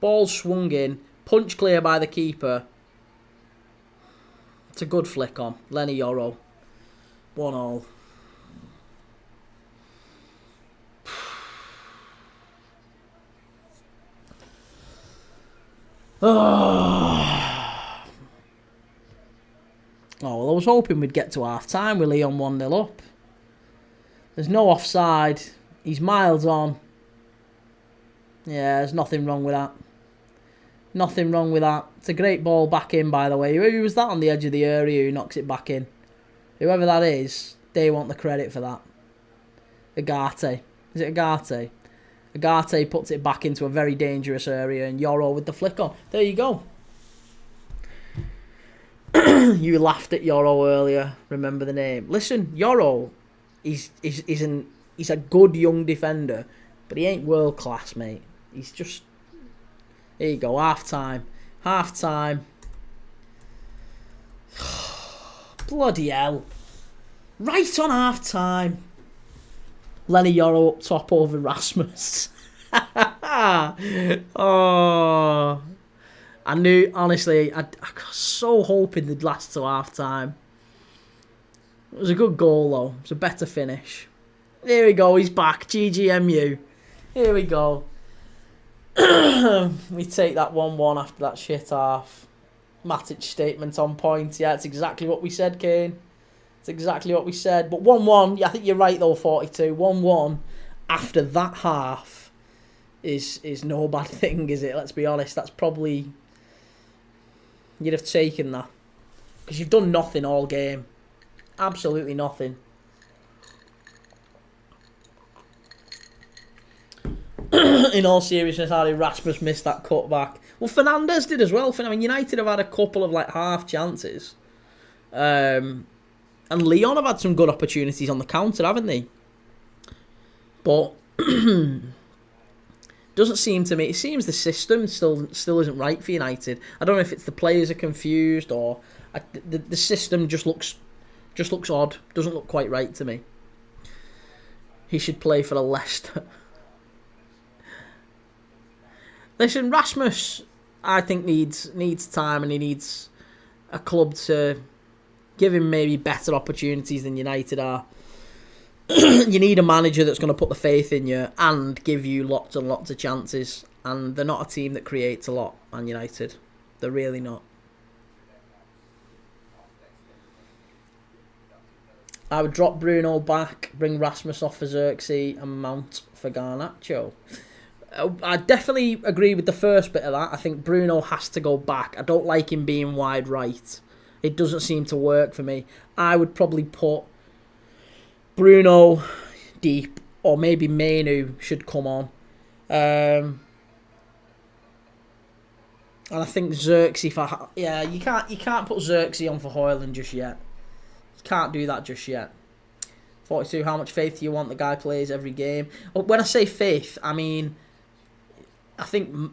Ball swung in, punch clear by the keeper. It's a good flick on. Lenny Yoro. 1-1. Oh, well, I was hoping we'd get to half-time with Lyon 1-0 up. There's no offside. He's miles on. Yeah, there's nothing wrong with that. Nothing wrong with that. It's a great ball back in, by the way. Who was that on the edge of the area who knocks it back in? Whoever that is, they want the credit for that. Agate. Is it Agate? Agate puts it back into a very dangerous area, and Yoro with the flick on. There you go. You laughed at Yoro earlier. Remember the name. Listen, Yoro, he's a good young defender, but he ain't world class, mate. He's just... There you go, half-time. Half-time. Bloody hell. Right on half-time. Lenny Yoro up top over Rasmus. Oh. I knew, honestly, I was so hoping they'd last till half-time. It was a good goal, though. It was a better finish. Here we go, he's back. GGMU. Here we go. We take that 1-1 after that shit half. Matic statement on point. Yeah, it's exactly what we said, Kane. It's exactly what we said. But 1-1, yeah, I think you're right though, 42. 1-1 after that half is no bad thing, is it? Let's be honest. That's probably... You'd have taken that. Because you've done nothing all game. Absolutely nothing. In all seriousness, Harry, Rasmus missed that cutback. Well, Fernandez did as well. I mean, United have had a couple of like half chances. And Lyon have had some good opportunities on the counter, haven't they? But doesn't seem to me. It seems the system still isn't right for United. I don't know if it's the players are confused or the system just looks odd. Doesn't look quite right to me. He should play for a Leicester. Listen, Rasmus, I think needs time, and he needs a club to give him maybe better opportunities than United are. You need a manager that's going to put the faith in you and give you lots and lots of chances. And they're not a team that creates a lot, Man United. They're really not. I would drop Bruno back, bring Rasmus off for Xerxes, and Mount for Garnacho. I definitely agree with the first bit of that. I think Bruno has to go back. I don't like him being wide right. It doesn't seem to work for me. I would probably put Bruno deep, or maybe Mainu should come on. And I think Xerxes, you can't put Xerxes on for Højlund just yet. You can't do that just yet. 42, how much faith do you want? The guy plays every game. When I say faith, I mean... I think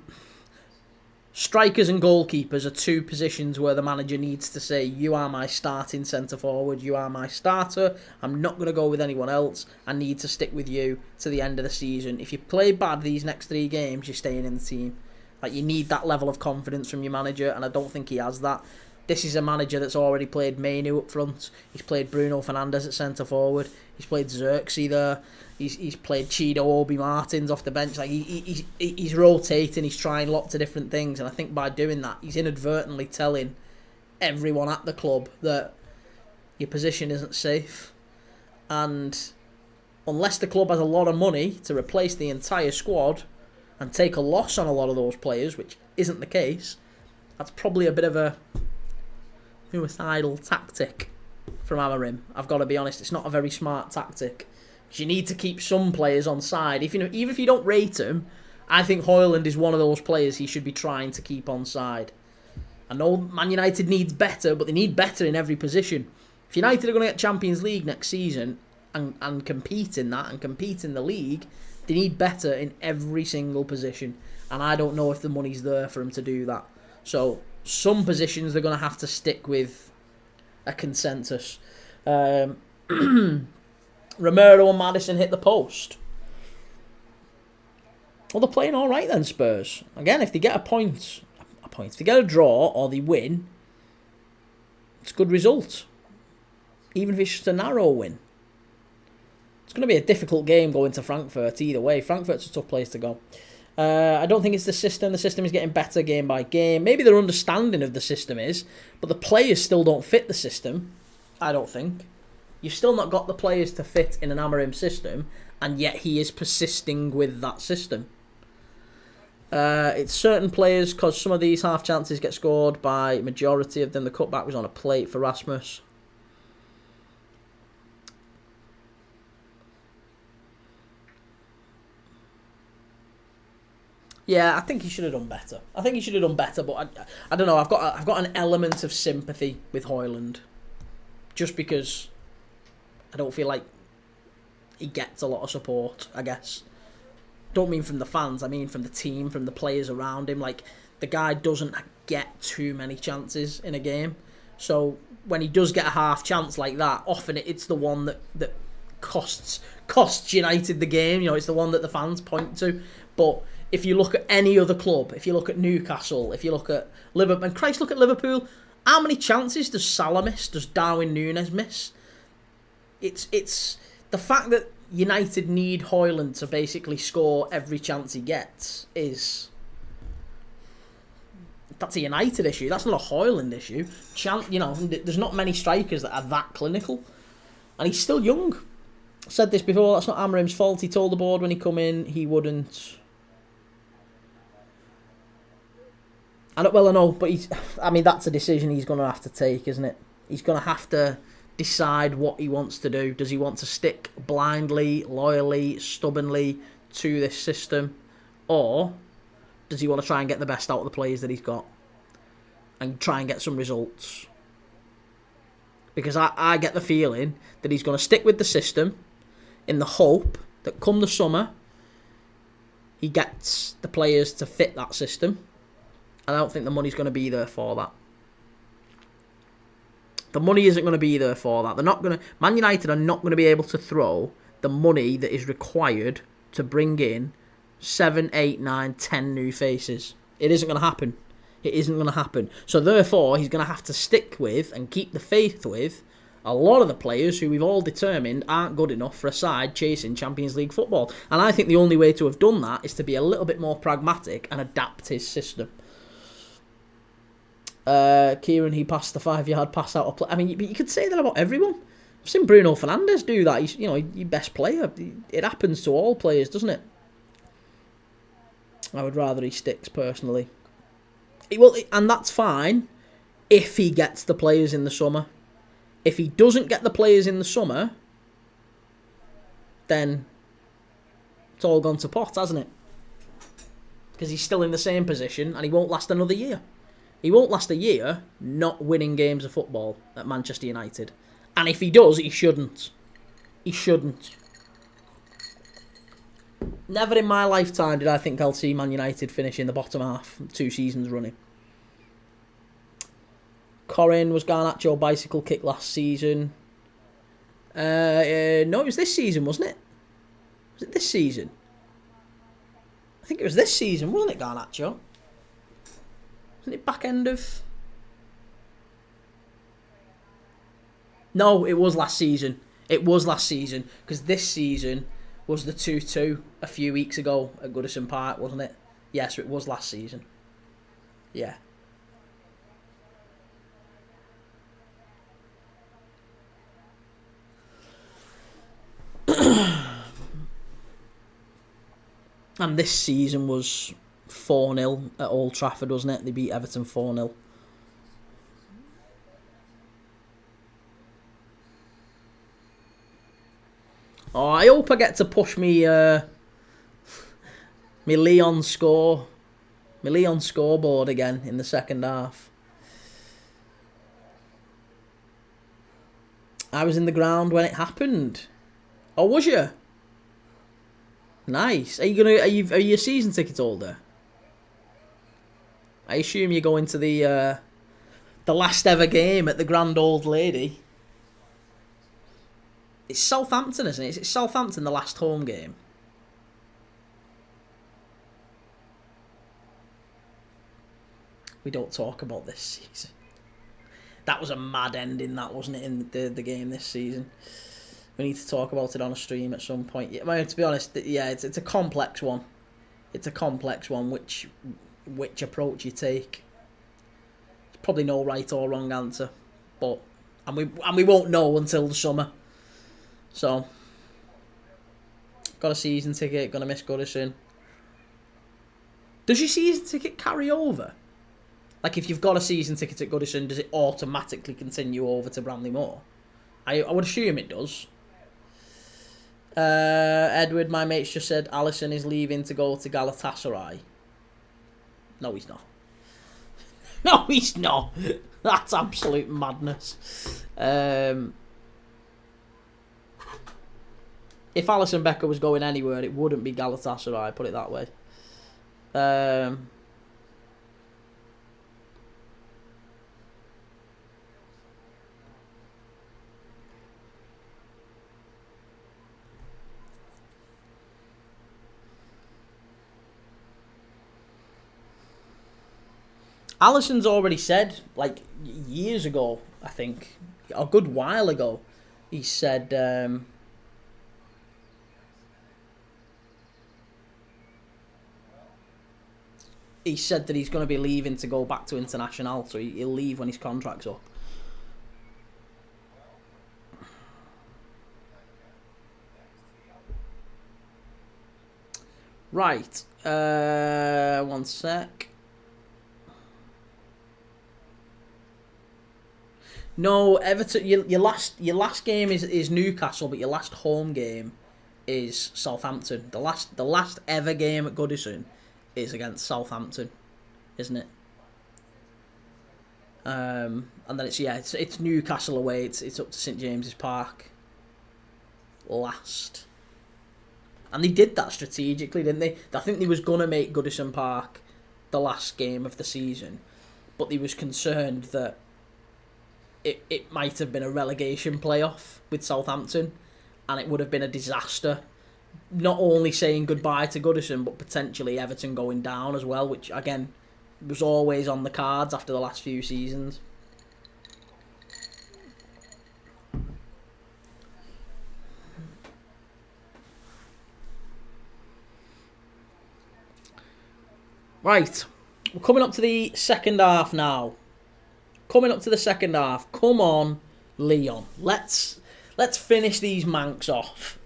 strikers and goalkeepers are two positions where the manager needs to say, you are my starting centre-forward, you are my starter, I'm not going to go with anyone else, I need to stick with you to the end of the season. If you play bad these next 3 games, you're staying in the team. Like, you need that level of confidence from your manager, and I don't think he has that. This is a manager that's already played Mainu up front, he's played Bruno Fernandes at centre-forward, he's played Xerxes there, he's played Chido Obi Martins off the bench. Like he's rotating, he's trying lots of different things, and I think by doing that, he's inadvertently telling everyone at the club that your position isn't safe. And unless the club has a lot of money to replace the entire squad and take a loss on a lot of those players, which isn't the case, that's probably a bit of a suicidal tactic from Amorim. I've got to be honest, it's not a very smart tactic. You need to keep some players on side. Even if you don't rate him, I think Højlund is one of those players he should be trying to keep on side. I know Man United needs better, but they need better in every position. If United are going to get Champions League next season and compete in that and compete in the league, they need better in every single position. And I don't know if the money's there for them to do that. So some positions they're going to have to stick with a consensus. Romero and Maddison hit the post. Well, they're playing all right then, Spurs. Again, if they get a point, if they get a draw or they win, it's a good result. Even if it's just a narrow win. It's going to be a difficult game going to Frankfurt either way. Frankfurt's a tough place to go. I don't think it's the system. The system is getting better game by game. Maybe their understanding of the system is, but the players still don't fit the system. I don't think. You've still not got the players to fit in an Amorim system, and yet he is persisting with that system. It's certain players, because some of these half chances get scored by majority of them. The cutback was on a plate for Rasmus. Yeah, I think he should have done better. But I don't know. I've got an element of sympathy with Højlund, just because I don't feel like he gets a lot of support. I guess. Don't mean from the fans. I mean from the team, from the players around him. Like, the guy doesn't get too many chances in a game, so when he does get a half chance like that, often it's the one that costs United the game. It's the one that the fans point to. But if you look at any other club, if you look at Newcastle, if you look at Liverpool, and Christ, look at Liverpool, how many chances does Salah miss? Does Darwin Núñez miss? It's the fact that United need Højlund to basically score every chance he gets that's a United issue. That's not a Højlund issue. There's not many strikers that are that clinical, and he's still young. I said this before. That's not Amorim's fault. He told the board when he come in he wouldn't. I know, but that's a decision he's going to have to take, isn't it? He's going to have to decide what he wants to do. Does he want to stick blindly, loyally, stubbornly to this system, or does he want to try and get the best out of the players that he's got and try and get some results? Because I get the feeling that he's going to stick with the system in the hope that come the summer he gets the players to fit that system. I don't think the money's going to be there for that. The money isn't going to be there for that. Man United are not going to be able to throw the money that is required to bring in 7, 8, 9, 10 new faces. It isn't going to happen. It isn't going to happen. So therefore, he's going to have to stick with and keep the faith with a lot of the players who we've all determined aren't good enough for a side chasing Champions League football. And I think the only way to have done that is to be a little bit more pragmatic and adapt his system. Kieran, he passed the 5-yard pass out of play. You could say that about everyone. I've seen Bruno Fernandes do that. He's, your best player. It happens to all players, doesn't it? I would rather he sticks, personally. And that's fine if he gets the players in the summer. If he doesn't get the players in the summer, then it's all gone to pot, hasn't it? Because he's still in the same position and he won't last another year. He won't last a year not winning games of football at Manchester United. And if he does, he shouldn't. He shouldn't. Never in my lifetime did I think I'll see Man United finish in the bottom half 2 seasons running. Corin, was Garnacho bicycle kick last season? No, it was this season, wasn't it? Was it this season? I think it was this season, wasn't it, Garnacho? Wasn't it back end of... No, it was last season. It was last season, because this season was the 2-2 a few weeks ago at Goodison Park, wasn't it? Yes, it was last season. Yeah. And this season was 4-0 at Old Trafford, wasn't it? They beat Everton 4-0. Oh, I hope I get to push me me Lyon scoreboard again in the second half. I was in the ground when it happened. Oh, was you? Nice. Are you a season ticket holder? I assume you're going to the last ever game at the Grand Old Lady. It's Southampton, isn't it? It's Southampton, the last home game. We don't talk about this season. That was a mad ending, that wasn't it, in the game this season. We need to talk about it on a stream at some point. I mean, to be honest, yeah, it's a complex one. It's a complex one, which approach you take. There's probably no right or wrong answer, but and we won't know until the summer. So, got a season ticket, gonna miss Goodison. Does your season ticket carry over? Like, if you've got a season ticket at Goodison, does it automatically continue over to Bramley-Moore? I would assume it does. Edward, my mate's just said Alisson is leaving to go to Galatasaray. No, he's not. No, he's not. That's absolute madness. If Alisson Becker was going anywhere, it wouldn't be Galatasaray, put it that way. Alisson's already said, like, years ago, I think, a good while ago, he said, he said that he's going to be leaving to go back to International, so he'll leave when his contract's up. Right, one sec. No, Everton. Your last game is Newcastle, but your last home game is Southampton. The last ever game at Goodison is against Southampton, isn't it? And then it's Newcastle away. It's up to St James's Park. Last, and they did that strategically, didn't they? I think they was gonna make Goodison Park the last game of the season, but they was concerned that it might have been a relegation playoff with Southampton, and it would have been a disaster. Not only saying goodbye to Goodison, but potentially Everton going down as well, which again was always on the cards after the last few seasons. Right, we're coming up to the second half now. Come on, Lyon. Let's finish these Mancs off.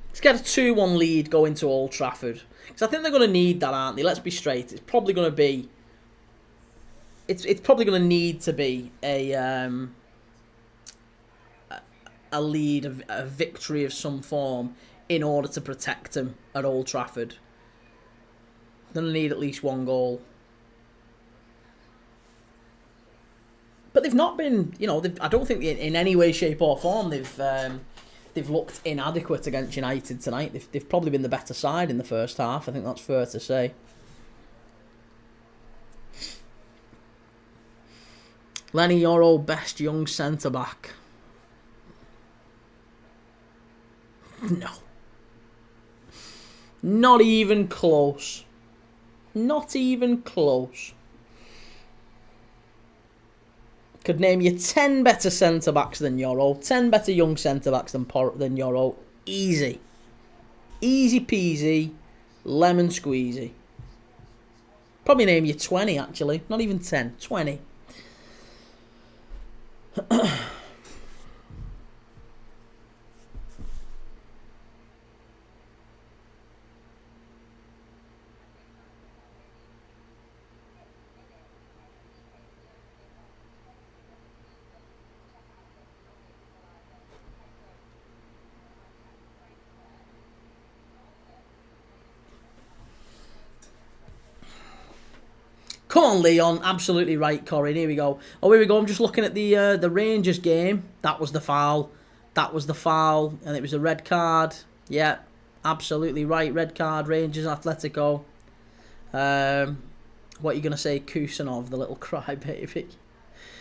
Let's get a 2-1 lead going to Old Trafford. Because I think they're going to need that, aren't they? Let's be straight. It's probably going to be... It's probably going to need to be a lead, a victory of some form in order to protect them at Old Trafford. They're going to need at least one goal. But they've not been, I don't think in any way, shape or form they've looked inadequate against United tonight. They've probably been the better side in the first half. I think that's fair to say. Lenny, your old best young centre-back. No. Not even close. Not even close. Could name you 10 better centre-backs than Yoro. 10 better young centre-backs than Yoro. Easy. Easy peasy. Lemon squeezy. Probably name you 20, actually. Not even 10. 20. Come on, Lyon. Absolutely right, Corin. Here we go. Oh, here we go. I'm just looking at the Rangers game. That was the foul. That was the foul. And it was a red card. Yeah, absolutely right. Red card, Rangers, Atletico. What are you going to say? Kusanov, the little crybaby.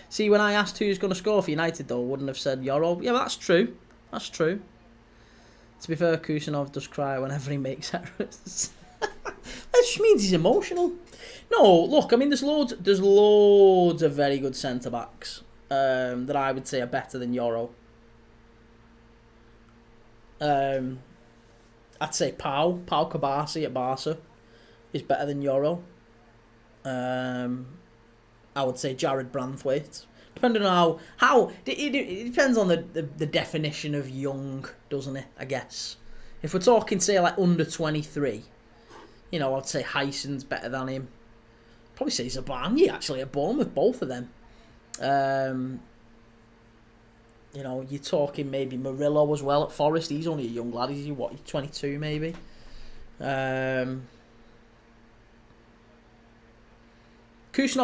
See, when I asked who's going to score for United, though, I wouldn't have said Yoro. Yeah, but that's true. That's true. To be fair, Kusanov does cry whenever he makes errors. That just means he's emotional. No, look, I mean, there's loads of very good centre-backs that I would say are better than Yoro. I'd say Pau Kabasi at Barca is better than Yoro. I would say Jared Branthwaite. Depending on how it depends on the definition of young, doesn't it? I guess. If we're talking, say, like under 23, you know, I'd say Hyson's better than him. Probably say Zabangi actually at Bournemouth, both of them. You know, you're talking maybe Murillo as well at Forest. He's only a young lad. He's 22 maybe. Kusanov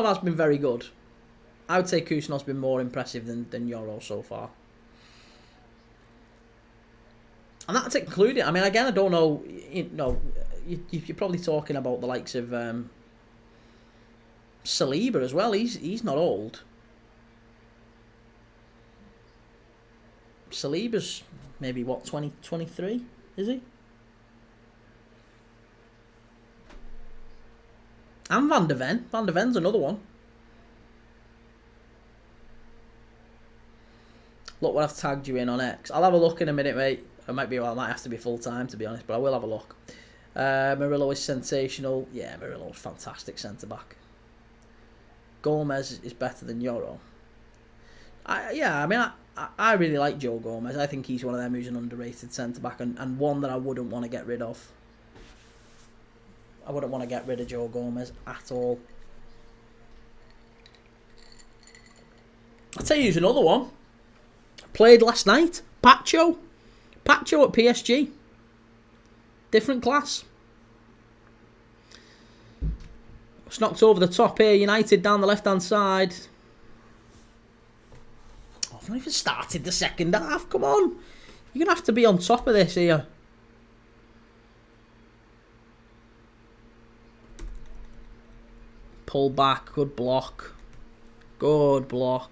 has been very good. I would say Kusanov's been more impressive than Yoro so far. And that's including, I mean, again, I don't know, you're probably talking about the likes of Saliba as well. He's not old. Saliba's maybe, 23, is he? And Van de Ven. Van de Ven's another one. Look what I've tagged you in on X. I'll have a look in a minute, mate. It might have to be full time, to be honest, but I will have a look. Murillo is sensational. Yeah, Murillo's fantastic centre back. Gomez is better than Yoro. I really like Joe Gomez. I think he's one of them who's an underrated centre back and one that I wouldn't want to get rid of. I wouldn't want to get rid of Joe Gomez at all. I'll tell you who's another one. Played last night. Pacho at PSG. Different class. It's knocked over the top here. United down the left-hand side. Oh, I've not even started the second half. Come on. You're going to have to be on top of this here. Pull back. Good block. Good block.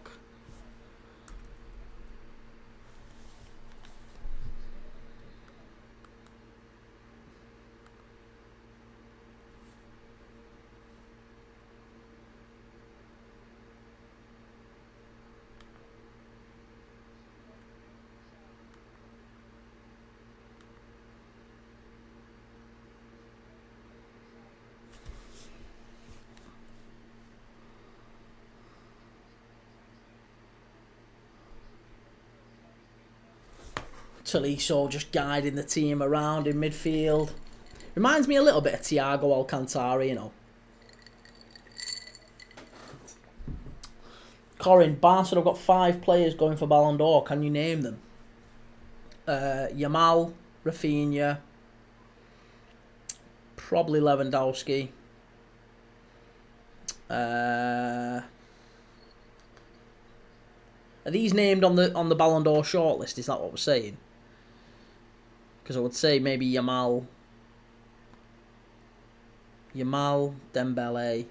Tolisso just guiding the team around in midfield. Reminds me a little bit of Thiago Alcantara, you know. Corin, Barca have got 5 players going for Ballon d'Or. Can you name them? Yamal, Rafinha, probably Lewandowski. Are these named on the Ballon d'Or shortlist? Is that what we're saying? Because I would say maybe Yamal, Dembele,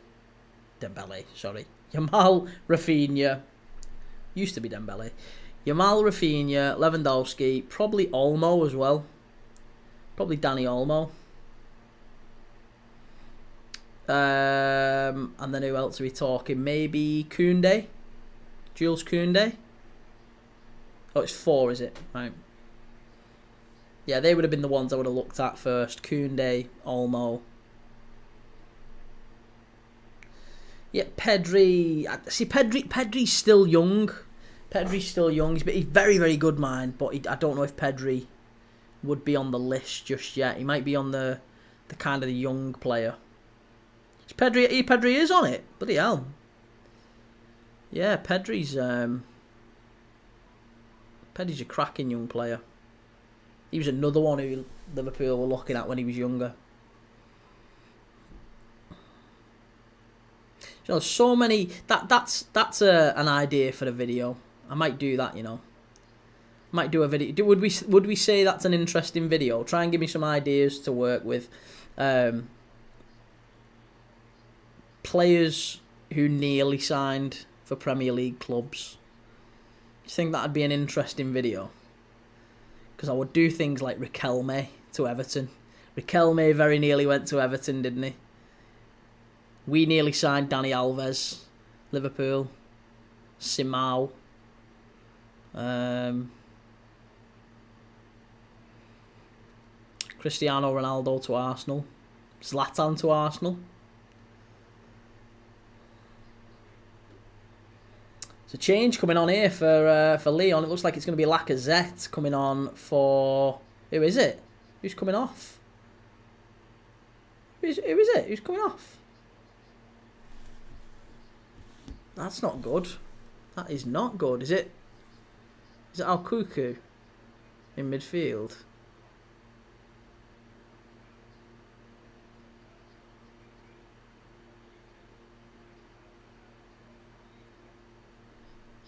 sorry. Yamal, Rafinha, used to be Dembele. Yamal, Rafinha, Lewandowski, probably Olmo as well. Probably Dani Olmo. And then who else are we talking? Maybe Koundé? Jules Koundé? Oh, it's 4, is it? Right. Yeah, they would have been the ones I would have looked at first. Koundé, Olmo. Yeah, Pedri. See, Pedri's still young. He's very, very good, man. But I don't know if Pedri would be on the list just yet. He might be on the kind of the young player. Pedri is on it. Bloody hell. Yeah, Pedri's a cracking young player. He was another one who Liverpool were looking at when he was younger. You know, so many. That's an idea for a video. I might do that. You know, might do a video. Would we say that's an interesting video? Try and give me some ideas to work with. Players who nearly signed for Premier League clubs. Do you think that'd be an interesting video? Because I would do things like Riquelme to Everton. Riquelme very nearly went to Everton, didn't he? We nearly signed Dani Alves, Liverpool. Simao. Cristiano Ronaldo to Arsenal. Zlatan to Arsenal. There's a change coming on here for Lyon. It looks like it's going to be Lacazette coming on for... Who is it? Who's coming off? Who is it? Who's coming off? That's not good. That is not good. Is it Al-Kuku in midfield?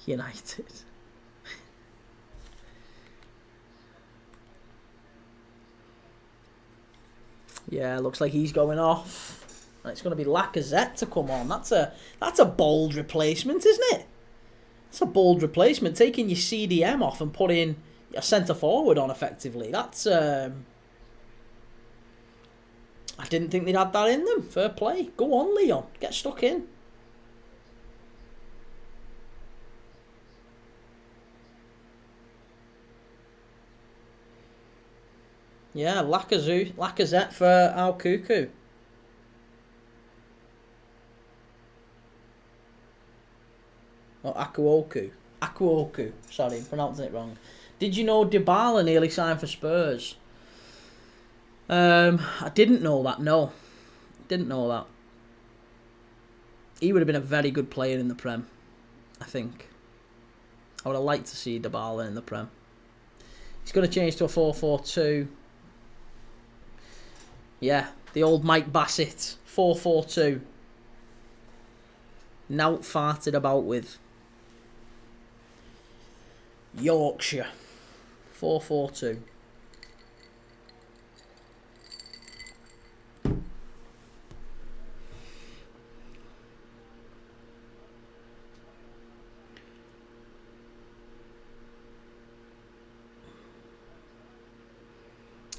United. Yeah, looks like he's going off. And it's going to be Lacazette to come on. That's a bold replacement, isn't it? That's a bold replacement. Taking your CDM off and putting a centre forward on effectively. That's I didn't think they'd had that in them. Fair play. Go on, Lyon. Get stuck in. Yeah, Lacazette for Al-Kuku. Oh, Akuoku. Sorry, I'm pronouncing it wrong. Did you know Dybala nearly signed for Spurs? I didn't know that, no. Didn't know that. He would have been a very good player in the Prem, I think. I would have liked to see Dybala in the Prem. He's going to change to a 4-4-2. Yeah, the old Mike Bassett 4-4-2. Now farted about with. Yorkshire 4-4-2.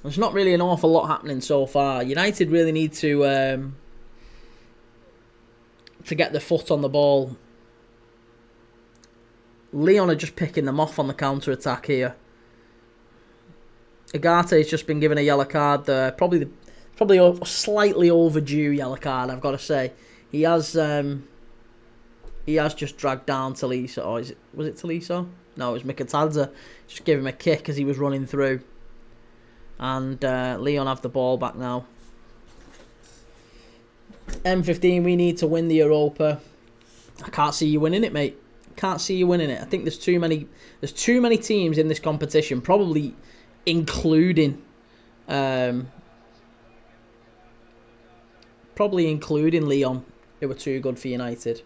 There's not really an awful lot happening so far. United really need to get their foot on the ball. Lyon are just picking them off on the counter-attack here. Agate's just been given a yellow card there. Probably a slightly overdue yellow card, I've got to say. He has just dragged down Tolisso. Or was it Tolisso? No, it was Mikatadze. Just gave him a kick as he was running through. And Lyon have the ball back now. M15, we need to win the Europa. I can't see you winning it, mate. Can't see you winning it. I think there's too many teams in this competition, probably including Lyon, who were too good for United.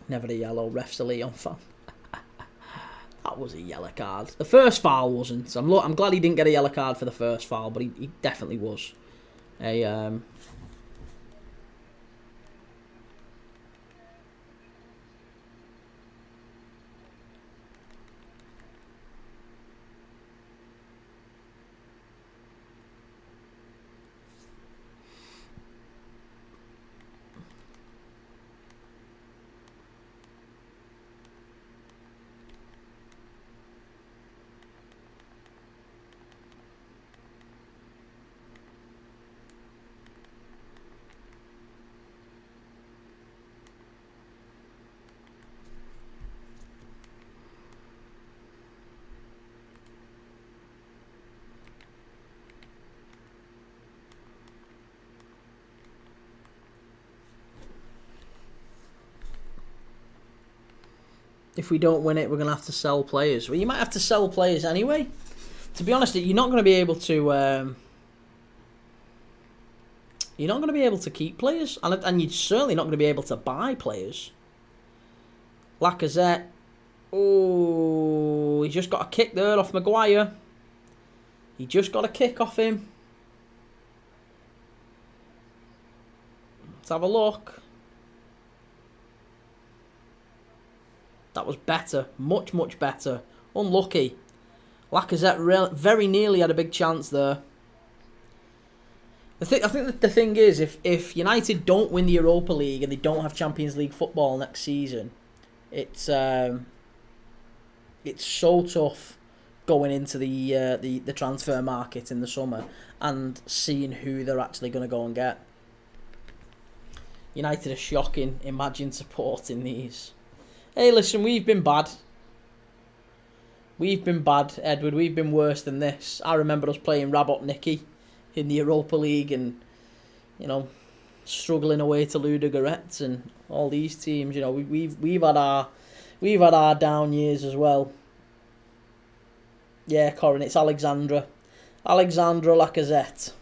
Never a yellow. Ref's a Lyon fan. That was a yellow card. The first foul wasn't. I'm glad he didn't get a yellow card for the first foul, but he definitely was. If we don't win it, we're going to have to sell players. Well, you might have to sell players anyway. To be honest, you're not going to be able to... You're not going to be able to keep players, and you're certainly not going to be able to buy players. Lacazette. Oh, he's just got a kick there off Maguire. He just got a kick off him. Let's have a look. That was better. Much, much better. Unlucky. Lacazette very nearly had a big chance there. I think that the thing is, if United don't win the Europa League and they don't have Champions League football next season, it's so tough going into the transfer market in the summer and seeing who they're actually going to go and get. United are shocking. Imagine supporting these. Hey, listen, we've been bad. We've been bad, Edward. We've been worse than this. I remember us playing Rabotnicki in the Europa League and, struggling away to Ludogorets and all these teams. We've had our down years as well. Yeah, Corin, it's Alexandra Lacazette.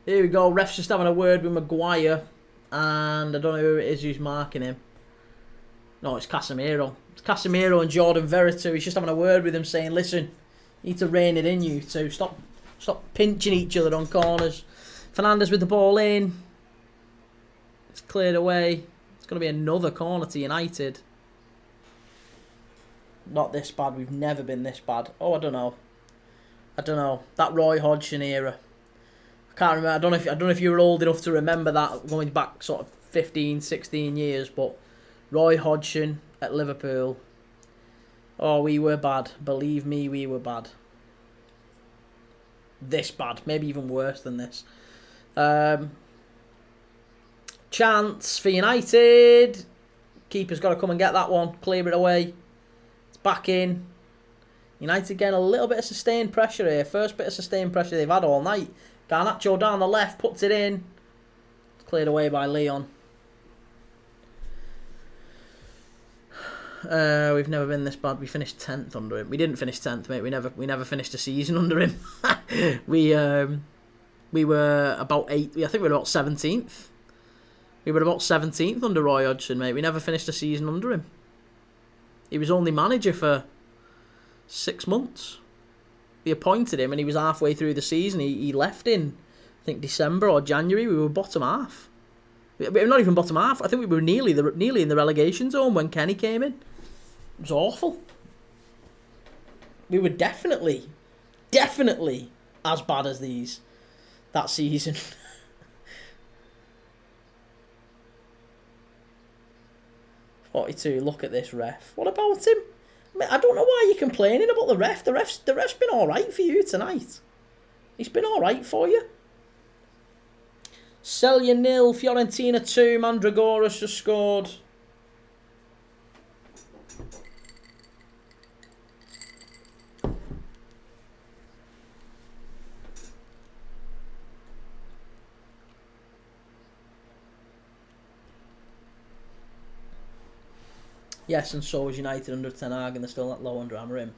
Here we go. Ref's just having a word with Maguire, and I don't know who it is who's marking him. No, it's Casemiro. It's Casemiro and Jordan Veretout. He's just having a word with him, saying, "Listen, you need to rein it in, you two. Stop pinching each other on corners." Fernandes with the ball in. It's cleared away. It's going to be another corner to United. Not this bad. We've never been this bad. Oh, I don't know. That Roy Hodgson era. I can't remember. I don't know if you were old enough to remember that, going back sort of 15, 16 years, but Roy Hodgson at Liverpool. Oh, we were bad. Believe me, we were bad. This bad. Maybe even worse than this. Chance for United. Keeper's got to come and get that one. Clear it away. It's back in. United getting a little bit of sustained pressure here. First bit of sustained pressure they've had all night. Garnacho down the left, puts it in. It's cleared away by Lyon. We've never been this bad. We finished 10th under him. We didn't finish 10th, mate. We never finished a season under him. We were about 8th. I think we were about 17th. We were about 17th under Roy Hodgson, mate. We never finished a season under him. He was only manager for 6 months. We appointed him and he was halfway through the season. He left in, I think, December or January. We were bottom half. We're not even bottom half. I think we were nearly in the relegation zone when Kenny came in. It was awful. We were definitely as bad as these that season. 42. Look at this ref. What about him? I don't know why you're complaining about the ref. The ref's been all right for you tonight. He's been all right for you. Celje 0, Fiorentina 2. Mandragoras just scored. Yes, and so was United under Ten Hag, and they're still not low under Amorim.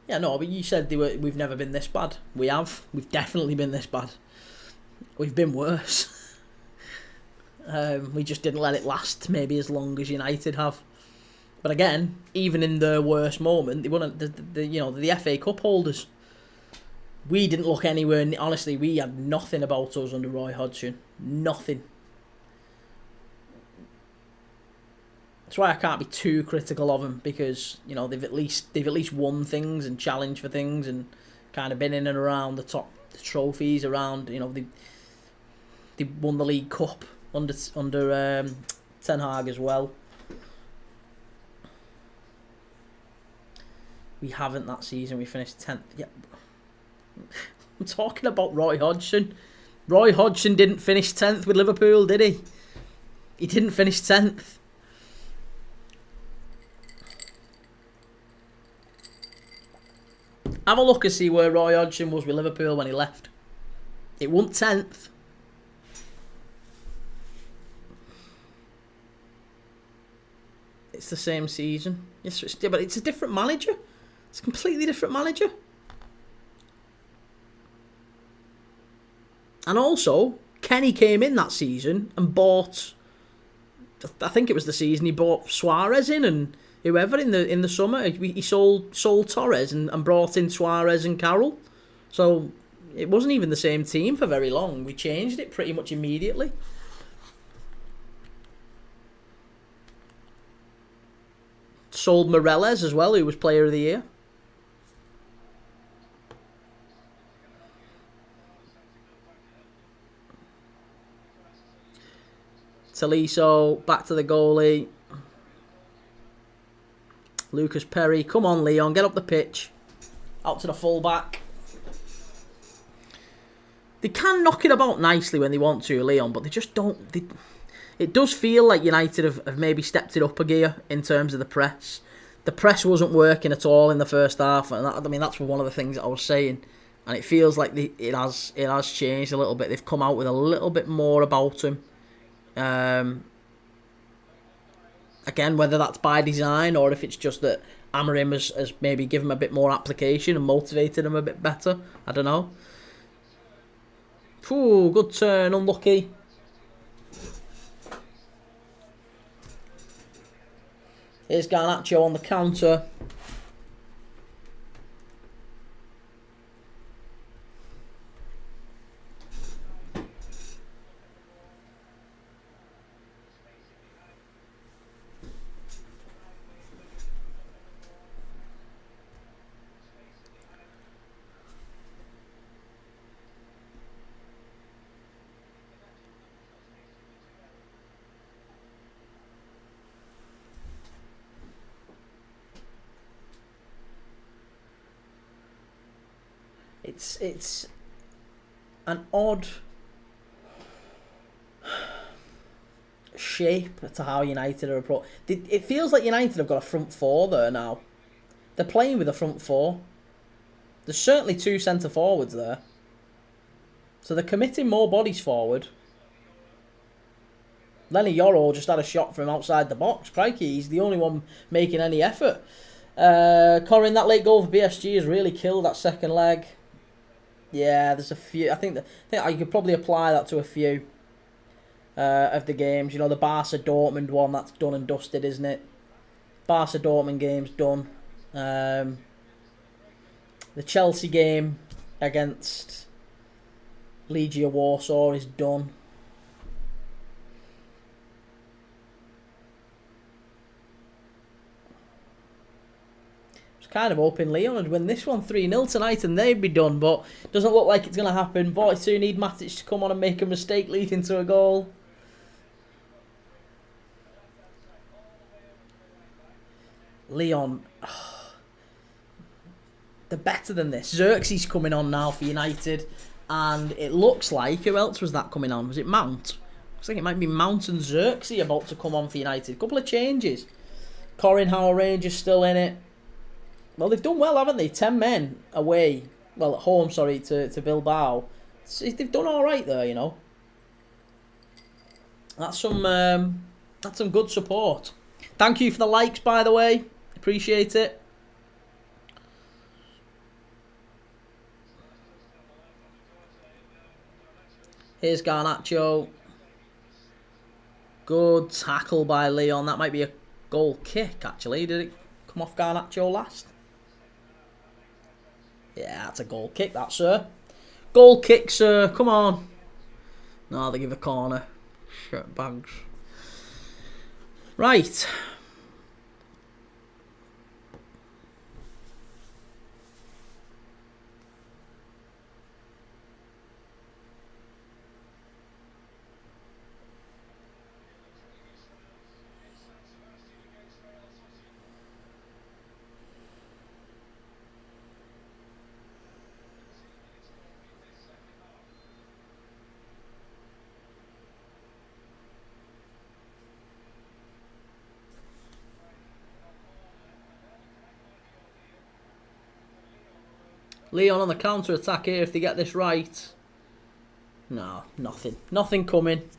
Yeah, no, but you said we've never been this bad. We have. We've definitely been this bad. We've been worse. We just didn't let it last maybe as long as United have. But again, even in their worst moment, they won the FA Cup holders. We didn't look anywhere. Honestly, we had nothing about us under Roy Hodgson. Nothing. That's why I can't be too critical of them, because they've at least won things and challenged for things and kind of been in and around the top trophies around. They won the League Cup under Ten Hag as well. We haven't that season. We finished 10th. Yeah, I'm talking about Roy Hodgson. Roy Hodgson didn't finish 10th with Liverpool, did he? He didn't finish 10th. Have a look and see where Roy Hodgson was with Liverpool when he left. It wasn't 10th. It's the same season. Yes, but it's a different manager. It's a completely different manager. And also, Kenny came in that season and bought, I think it was the season he bought Suarez in and whoever in the summer. He sold Torres and brought in Suarez and Carroll. So it wasn't even the same team for very long. We changed it pretty much immediately. Sold Moreles as well, who was Player of the Year. Taliso, back to the goalie. Lucas Perry, come on Lyon, get up the pitch. Out to the fullback. They can knock it about nicely when they want to, Lyon, but they just don't. It does feel like United have maybe stepped it up a gear in terms of the press. The press wasn't working at all in the first half, and that's one of the things that I was saying. And it feels like it has changed a little bit. They've come out with a little bit more about him. Again, whether that's by design or if it's just that Amorim has maybe given him a bit more application and motivated him a bit better. I don't know. Ooh, good turn, unlucky. Here's Garnacho on the counter. It's an odd shape to how United are approaching. It feels like United have got a front four there now. They're playing with a front four. There's certainly two centre forwards there. So they're committing more bodies forward. Lenny Yoro just had a shot from outside the box. Crikey, he's the only one making any effort. Corin, that late goal for BSG has really killed that second leg. Yeah, there's a few. I think I could probably apply that to a few of the games. You know, the Barca Dortmund one, that's done and dusted, isn't it? Barca Dortmund game's done. The Chelsea game against Legia Warsaw is done. Kind of hoping Lyon would win this one 3-0 tonight and they'd be done, but doesn't look like it's going to happen. 42 need Matic to come on and make a mistake leading to a goal. Lyon, they're better than this. Xerxes coming on now for United, and it looks like, who else was that coming on? Was it Mount? Looks like it might be Mount and Xerxes about to come on for United. Couple of changes. Corin Howell Rangers still in it. Well, they've done well, haven't they? 10 men away. Well, at home, sorry, to Bilbao. They've done all right there, you know. That's some good support. Thank you for the likes, by the way. Appreciate it. Here's Garnacho. Good tackle by Lyon. That might be a goal kick, actually. Did it come off Garnacho last? Yeah, that's a goal kick, that, sir. Goal kick, sir. Come on. No, they give a corner. Shit bags. Right. Lyon on the counter-attack here if they get this right. No, nothing. Nothing coming.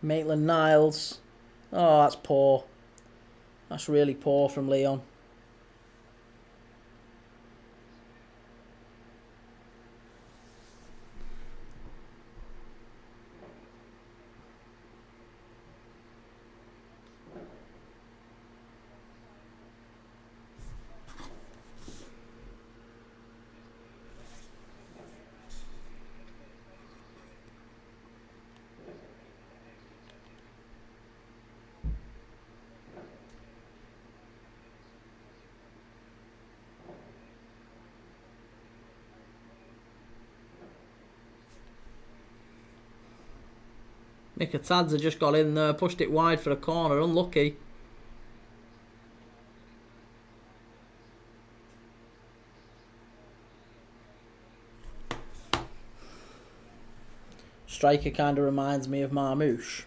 Maitland-Niles. Oh, that's poor. That's really poor from Lyon. Mikatadze just got in there, pushed it wide for a corner. Unlucky. Striker kind of reminds me of Marmouche.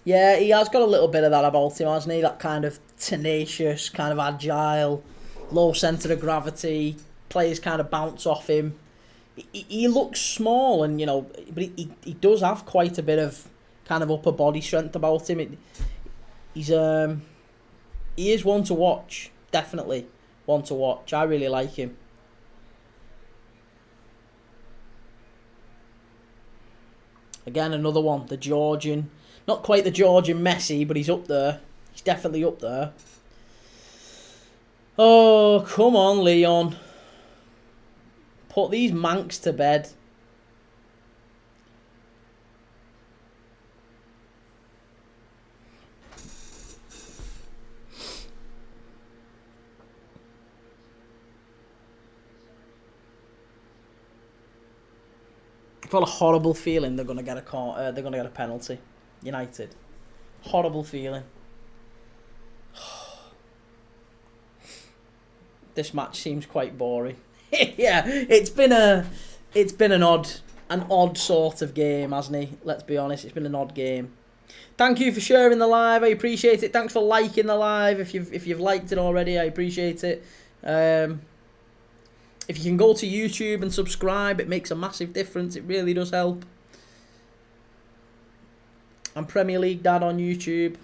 Yeah, he has got a little bit of that about him, hasn't he? That kind of tenacious, kind of agile, low centre of gravity. Players kind of bounce off him. He looks small, and but he does have quite a bit of kind of upper body strength about him. He is one to watch, definitely one to watch. I really like him. Again, another one, the Georgian, not quite the Georgian Messi, but he's up there. He's definitely up there. Oh, come on, Lyon. Put these Mancs to bed. I've got a horrible feeling they're gonna get a penalty. United. Horrible feeling. This match seems quite boring. Yeah, it's been an odd sort of game, hasn't it? Let's be honest, it's been an odd game. Thank you for sharing the live. I appreciate it. Thanks for liking the live. If you've liked it already, I appreciate it. If you can go to YouTube and subscribe, it makes a massive difference. It really does help. I'm Premier League Dad on YouTube.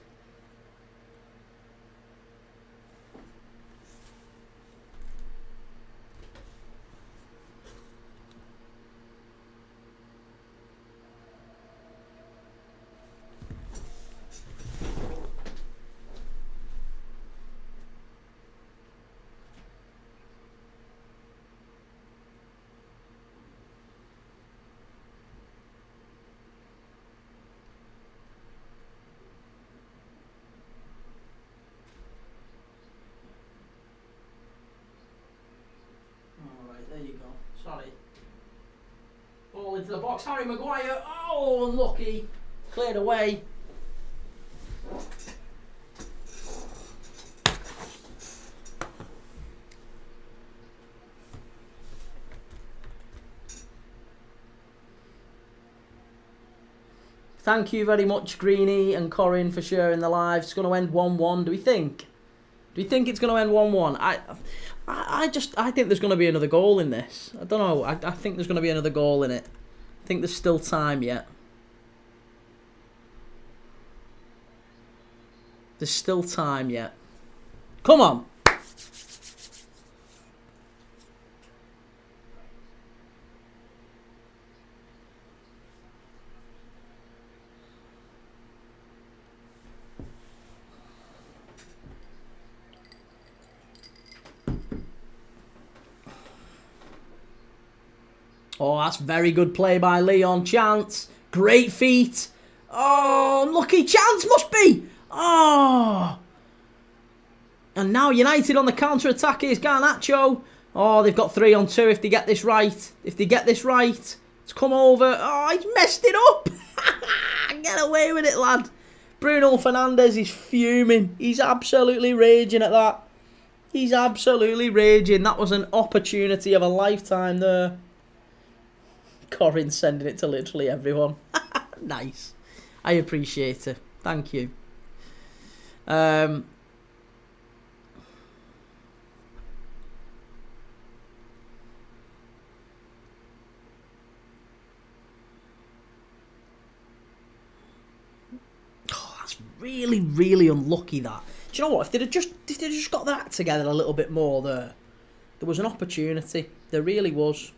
There you go. Sorry. Ball into the box. Harry Maguire. Oh, unlucky. Cleared away. Thank you very much, Greenie and Corin, for sharing the live. It's going to end 1-1. Do we think? Do you think it's going to end 1-1? I think there's going to be another goal in this. I don't know. I think there's going to be another goal in it. I think there's still time yet. There's still time yet. Come on. Oh, that's very good play by Lyon. Chance. Great feet. Oh, unlucky. Chance must be. Oh. And now United on the counter-attack is Garnacho. Oh, they've got 3-on-2 if they get this right. If they get this right. It's come over. Oh, he's messed it up. Get away with it, lad. Bruno Fernandes is fuming. He's absolutely raging at that. He's absolutely raging. That was an opportunity of a lifetime there. Corin sending it to literally everyone. Nice. I appreciate it. Thank you. really, really unlucky that. Do you know what? If they'd just got that together a little bit more there was an opportunity. There really was.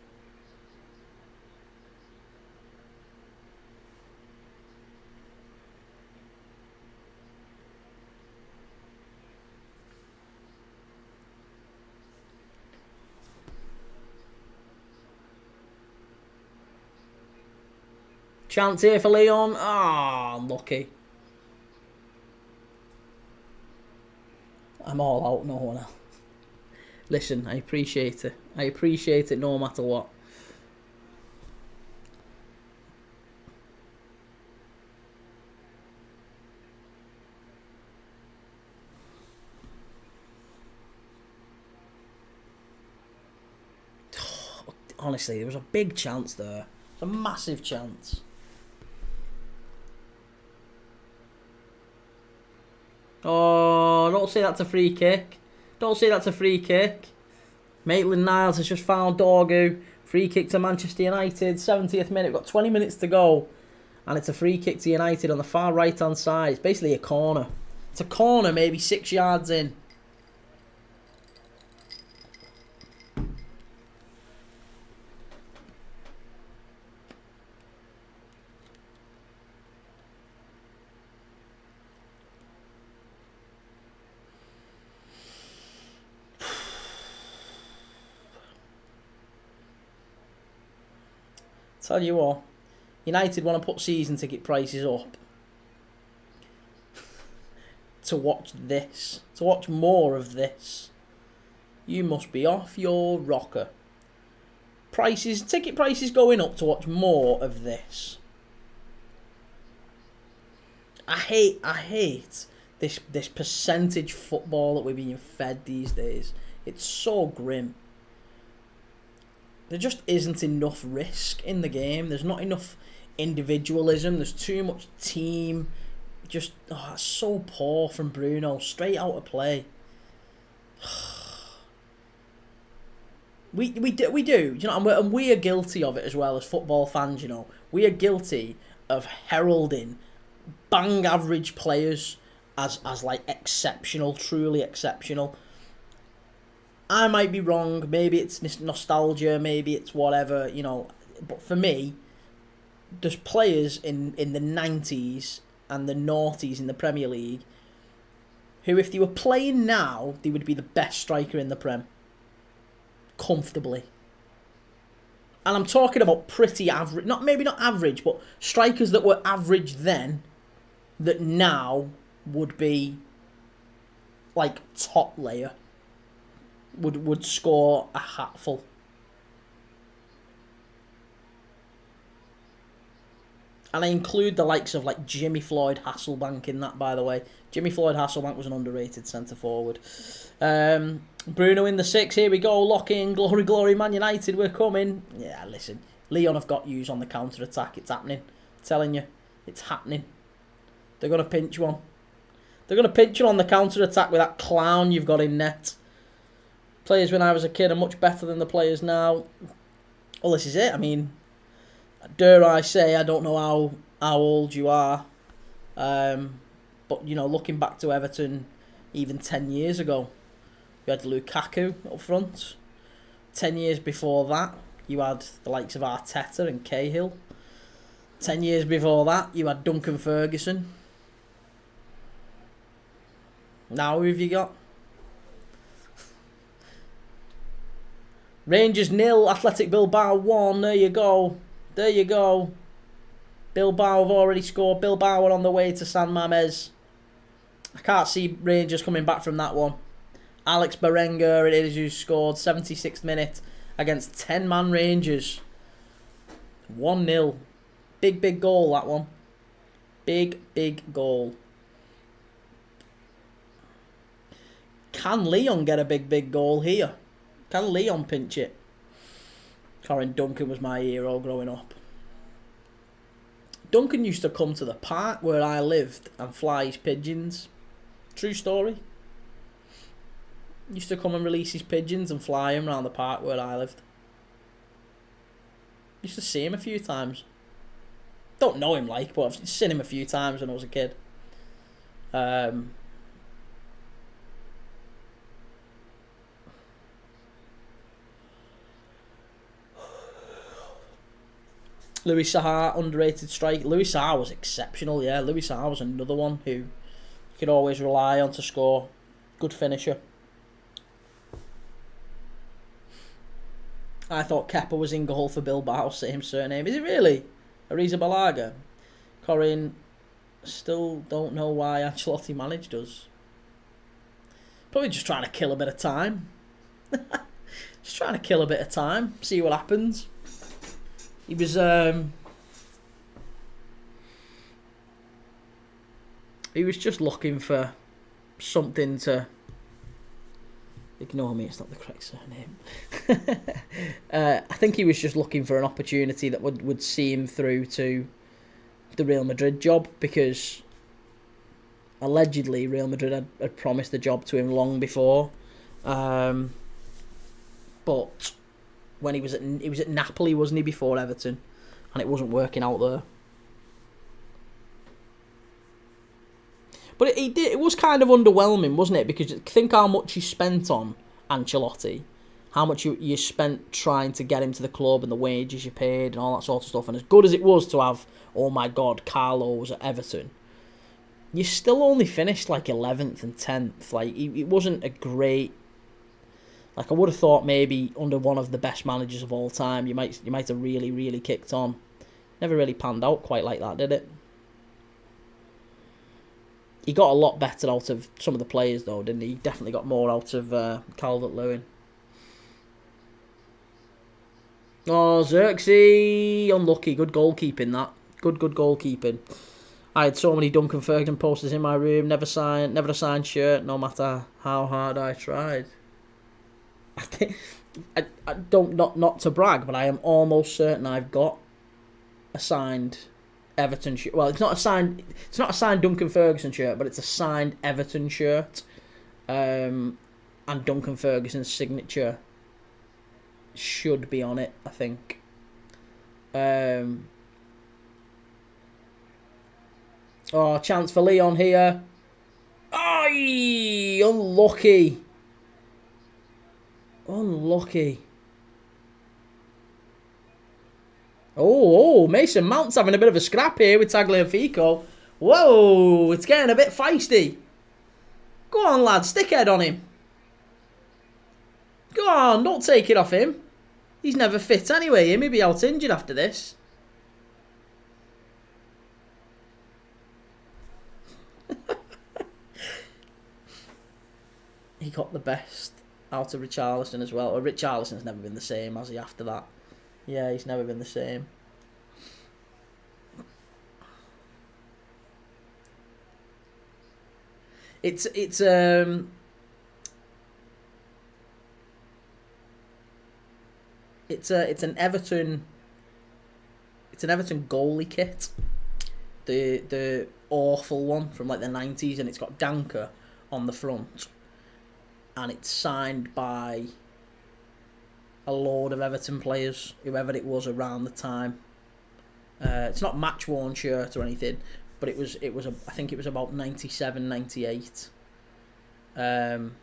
Chance here for Lyon. Ah, unlucky. I'm all out, no one else. Listen, I appreciate it. I appreciate it no matter what. Honestly, there was a big chance there. It's a massive chance. Oh, don't say that's a free kick. Don't say that's a free kick. Maitland-Niles has just found Dorgu. Free kick to Manchester United. 70th minute. We've got 20 minutes to go. And it's a free kick to United on the far right-hand side. It's basically a corner. It's a corner, maybe 6 yards in. Tell you what, United want to put season ticket prices up to watch this, to watch more of this. You must be off your rocker. Ticket prices going up to watch more of this. I hate this percentage football that we're being fed these days. It's so grim. There just isn't enough risk in the game. There's not enough individualism. There's too much team. Just, that's so poor from Bruno. Straight out of play. We do. You know, and we are guilty of it as well as football fans. You know, we are guilty of heralding bang average players as like exceptional, truly exceptional. I might be wrong. Maybe it's nostalgia. Maybe it's whatever, you know. But for me, there's players in the 90s and the noughties in the Premier League who, if they were playing now, they would be the best striker in the Prem. Comfortably. And I'm talking about pretty average. Maybe not average, but strikers that were average then that now would be like top layer. Would score a hatful. And I include the likes of like Jimmy Floyd Hasselbank in that, by the way. Jimmy Floyd Hasselbank was an underrated centre forward. Bruno in the 6. Here we go. Lock in. Glory, glory, Man United. We're coming. Yeah, listen. Lyon have got yous on the counter attack. It's happening. I'm telling you, it's happening. They're gonna pinch one. They're gonna pinch you on the counter attack with that clown you've got in net. Players when I was a kid are much better than the players now. Well, this is it. I mean, dare I say, I don't know how old you are. But, you know, looking back to Everton even 10 years ago, you had Lukaku up front. 10 years before that, you had the likes of Arteta and Cahill. 10 years before that, you had Duncan Ferguson. Now, who have you got? Rangers 0, Athletic Bilbao 1. There you go. There you go. Bilbao have already scored. Bilbao are on the way to San Mamés. I can't see Rangers coming back from that one. Alex Berenguer, it is, who scored 76th minute against 10-man Rangers. 1-0. Big goal, that one. Big goal. Can Lyon get a big goal here? Can Lyon pinch it? Corin Duncan was my hero growing up. Duncan used to come to the park where I lived and fly his pigeons. True story. Used to come and release his pigeons and fly them around the park where I lived. Used to see him a few times. Don't know him but I've seen him a few times when I was a kid. Louis Saha, underrated strike. Louis Saha was exceptional, yeah. Louis Saha was another one who you could always rely on to score. Good finisher. I thought Kepa was in goal for Bilbao, same surname. Is it really? Arrizabalaga? Corin, still don't know why Ancelotti managed us. Probably just trying to kill a bit of time. Just trying to kill a bit of time, see what happens. He was just looking for something to... Ignore me, it's not the correct surname. I think he was just looking for an opportunity that would see him through to the Real Madrid job, because allegedly Real Madrid had promised the job to him long before. But when he was at Napoli, wasn't he, before Everton, and it wasn't working out there. But it was kind of underwhelming, wasn't it? Because think how much you spent on Ancelotti, how much you spent trying to get him to the club, and the wages you paid and all that sort of stuff. And as good as it was to have, oh my God, Carlos at Everton, you still only finished like 11th and 10th. Like, it wasn't a great... Like, I would have thought maybe under one of the best managers of all time, you might have really, really kicked on. Never really panned out quite like that, did it? He got a lot better out of some of the players, though, didn't he? He definitely got more out of Calvert-Lewin. Oh, Xerxes! Unlucky. Good goalkeeping, that. Good goalkeeping. I had so many Duncan Ferguson posters in my room. Never a signed shirt, no matter how hard I tried. I don't, not to brag, but I am almost certain I've got a signed Everton shirt. Well, it's not a signed Duncan Ferguson shirt, but it's a signed Everton shirt, and Duncan Ferguson's signature should be on it, I think. Oh, chance for Lyon here. Aye, unlucky. Oh, Mason Mount's having a bit of a scrap here with Tagliafico. Whoa, it's getting a bit feisty. Go on, lad, stickhead on him. Go on, don't take it off him. He's never fit anyway. He may be out injured after this. He got the best out of Richarlison as well. Well, Richarlison's never been the same, has he, after that? Yeah, he's never been the same. It's an Everton goalie kit. The awful one from like the 90s, and it's got Danker on the front. And it's signed by a load of Everton players, whoever it was around the time. It's not match worn shirt or anything, but I think it was about 97, 98. And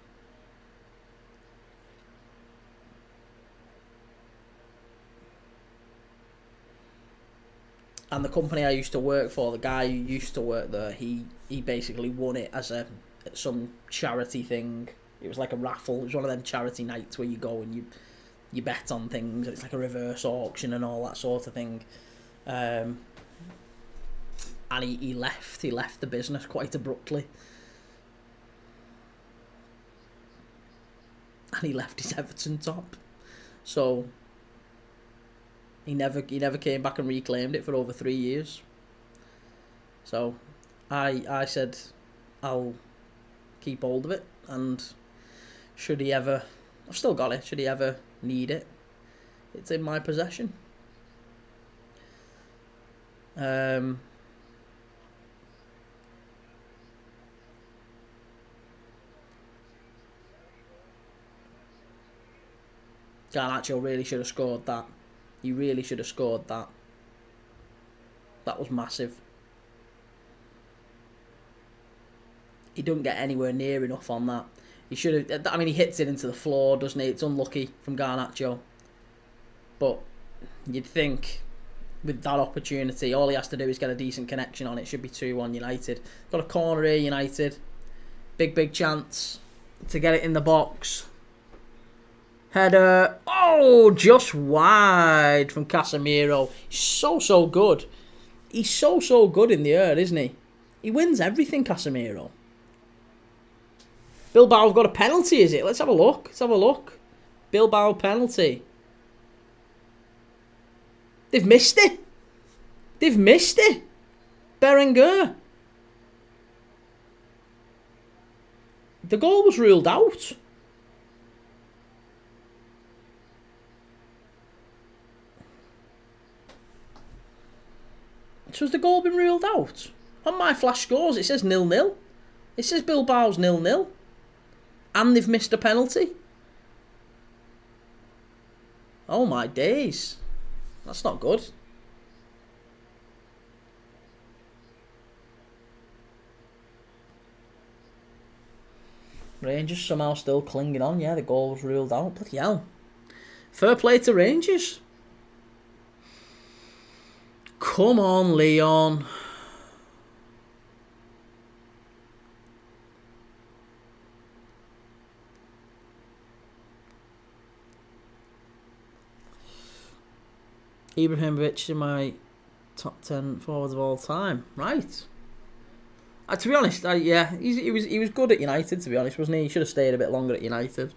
the company I used to work for, the guy who used to work there, he basically won it as some charity thing. It was like a raffle. It was one of them charity nights where you go and you bet on things. It's like a reverse auction and all that sort of thing. And he left the business quite abruptly. And he left his Everton top. So he never came back and reclaimed it for over 3 years. So I said I'll keep hold of it, and should he ever... I've still got it. Should he ever need it, it's in my possession. Garnacho really should have scored that. He really should have scored that. That was massive. He doesn't get anywhere near enough on that. He should have. I mean, he hits it into the floor, doesn't he? It's unlucky from Garnacho. But you'd think with that opportunity, all he has to do is get a decent connection on it. Should be 2-1 United. Got a corner here, United. Big chance to get it in the box. Header. Oh, just wide from Casemiro. He's so good. He's so good in the air, isn't he? He wins everything, Casemiro. Bilbao have got a penalty, is it? Let's have a look. Bilbao penalty. They've missed it. Berenguer. The goal was ruled out. So has the goal been ruled out? On my flash scores, it says 0-0. It says Bilbao's 0-0. And they've missed a penalty. Oh my days. That's not good. Rangers somehow still clinging on. Yeah, the goal was ruled out. Bloody hell. Fair play to Rangers. Come on, Lyon. Ibrahimovic in my top 10 forwards of all time. Right. To be honest, yeah, he was good at United, to be honest, wasn't he? He should have stayed a bit longer at United.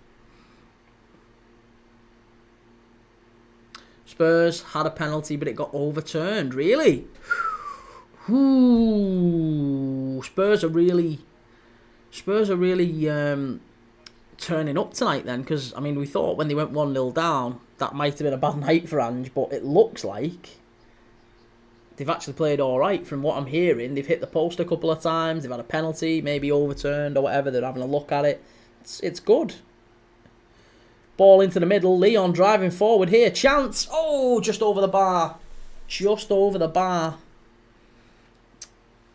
Spurs had a penalty, but it got overturned. Really? Ooh, Spurs are really turning up tonight then, because I mean we thought when they went 1-0 down that might have been a bad night for Ange, but it looks like they've actually played all right from what I'm hearing. They've hit the post a couple of times. They've had a penalty, maybe overturned or whatever. They're having a look at it. It's good. Ball into the middle. Lyon driving forward here. Chance. Oh, just over the bar. Just over the bar.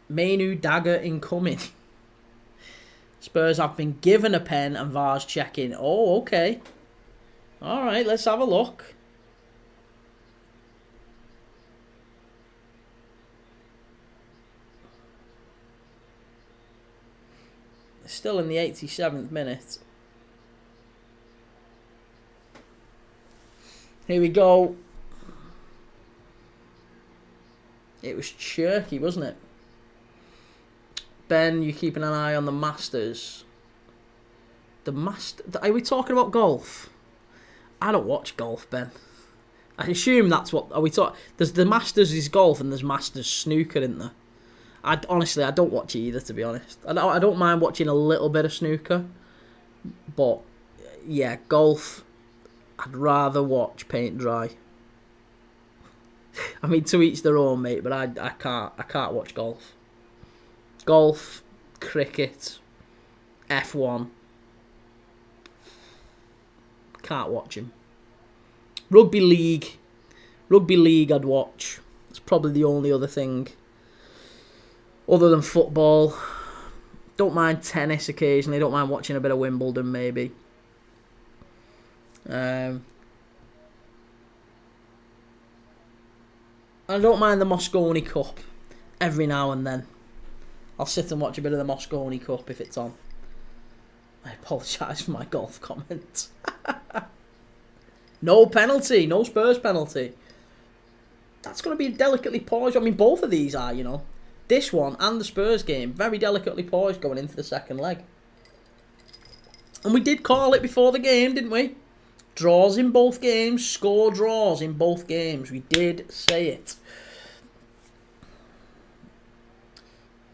Menu dagger incoming. Spurs have been given a pen and VAR's checking. Oh, okay. All right, let's have a look. Still in the 87th minute. Here we go. It was Cherky, wasn't it? Ben, you keeping an eye on the Masters. Are we talking about golf? I don't watch golf, Ben. I assume that's what... Are we talking... There's the Masters is golf and there's Masters snooker, isn't there? Honestly, I don't watch either, to be honest. I don't mind watching a little bit of snooker. But, yeah, golf... I'd rather watch paint dry. I mean, to each their own, mate, but I can't watch golf. Golf, cricket, F1. Can't watch him. Rugby league I'd watch. It's probably the only other thing other than football. Don't mind tennis occasionally. Don't mind watching a bit of Wimbledon maybe. I don't mind the Mosconi Cup every now and then. I'll sit and watch a bit of the Mosconi Cup if it's on. I apologise for my golf comment. No penalty. No Spurs penalty. That's going to be delicately poised. I mean, both of these are, you know. This one and the Spurs game, very delicately poised going into the second leg. And we did call it before the game, didn't we? Draws in both games. Score draws in both games. We did say it.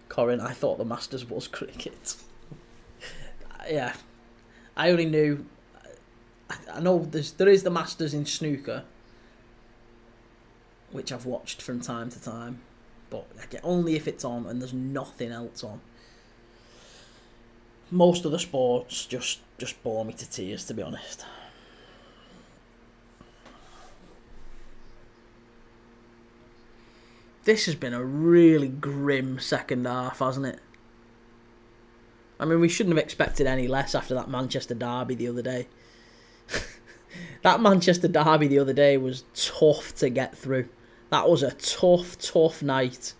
Corin, I thought the Masters was cricket. Yeah. I only knew... I know there is the Masters in snooker, which I've watched from time to time, but again, only if it's on and there's nothing else on. Most of the sports just bore me to tears, to be honest. This has been a really grim second half, hasn't it? I mean, we shouldn't have expected any less after that Manchester derby the other day. That Manchester derby the other day was tough to get through. That was a tough, tough night.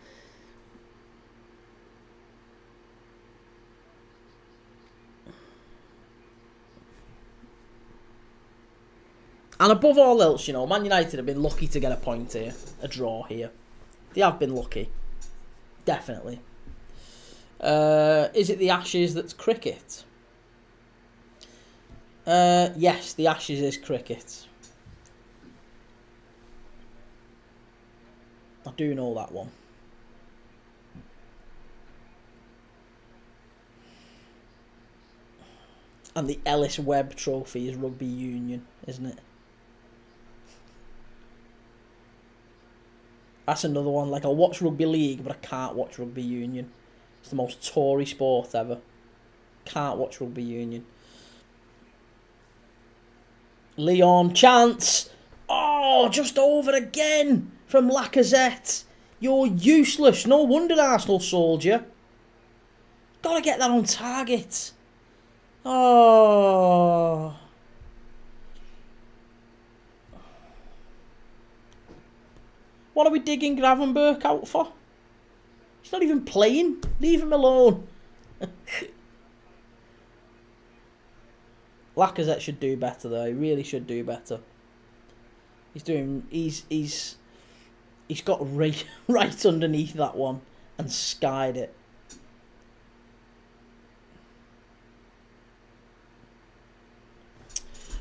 And above all else, you know, Man United have been lucky to get a point here. A draw here. They have been lucky. Definitely. Is it the Ashes that's cricket? Yes, the Ashes is cricket. I do know that one. And the Ellis Webb Trophy is rugby union, isn't it? That's another one. Like, I'll watch rugby league, but I can't watch rugby union. It's the most Tory sport ever. Can't watch rugby union. Lyon, chance. Oh, just over again from Lacazette. You're useless. No wonder Arsenal sold you. Gotta get that on target. Oh. What are we digging Gravenberch out for? He's not even playing. Leave him alone. Lacazette should do better though. He really should do better. He's got right underneath that one and skied it.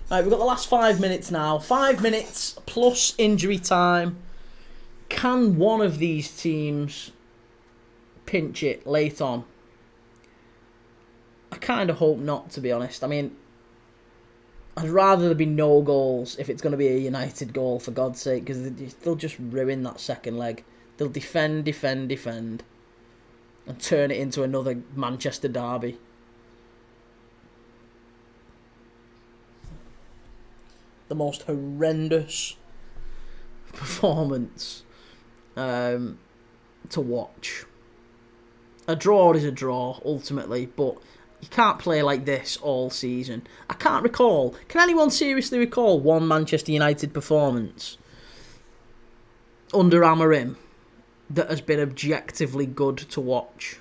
Right, we've got the last 5 minutes now. 5 minutes plus injury time. Can one of these teams pinch it late on? I kind of hope not, to be honest. I mean, I'd rather there be no goals if it's going to be a United goal, for God's sake, because they'll just ruin that second leg. They'll defend, and turn it into another Manchester derby. The most horrendous performance to watch. A draw is a draw, ultimately, but you can't play like this all season. I can't recall. Can anyone seriously recall one Manchester United performance under Amorim that has been objectively good to watch?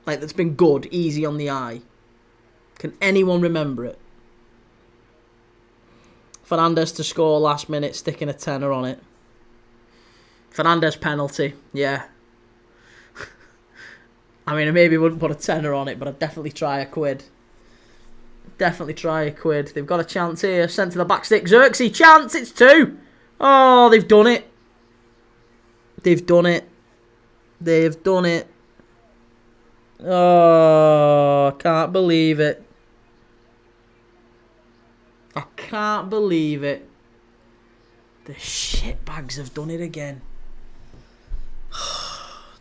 Like, that's been good, easy on the eye. Can anyone remember it? Fernandes to score last minute, sticking a tenner on it. Fernandes penalty, yeah. I mean, I maybe wouldn't put a tenner on it, but I'd definitely try a quid. Definitely try a quid. They've got a chance here. Sent to the back stick. Xerxes, chance. It's 2. Oh, they've done it. They've done it. They've done it. Oh, I can't believe it. I can't believe it. The shitbags have done it again.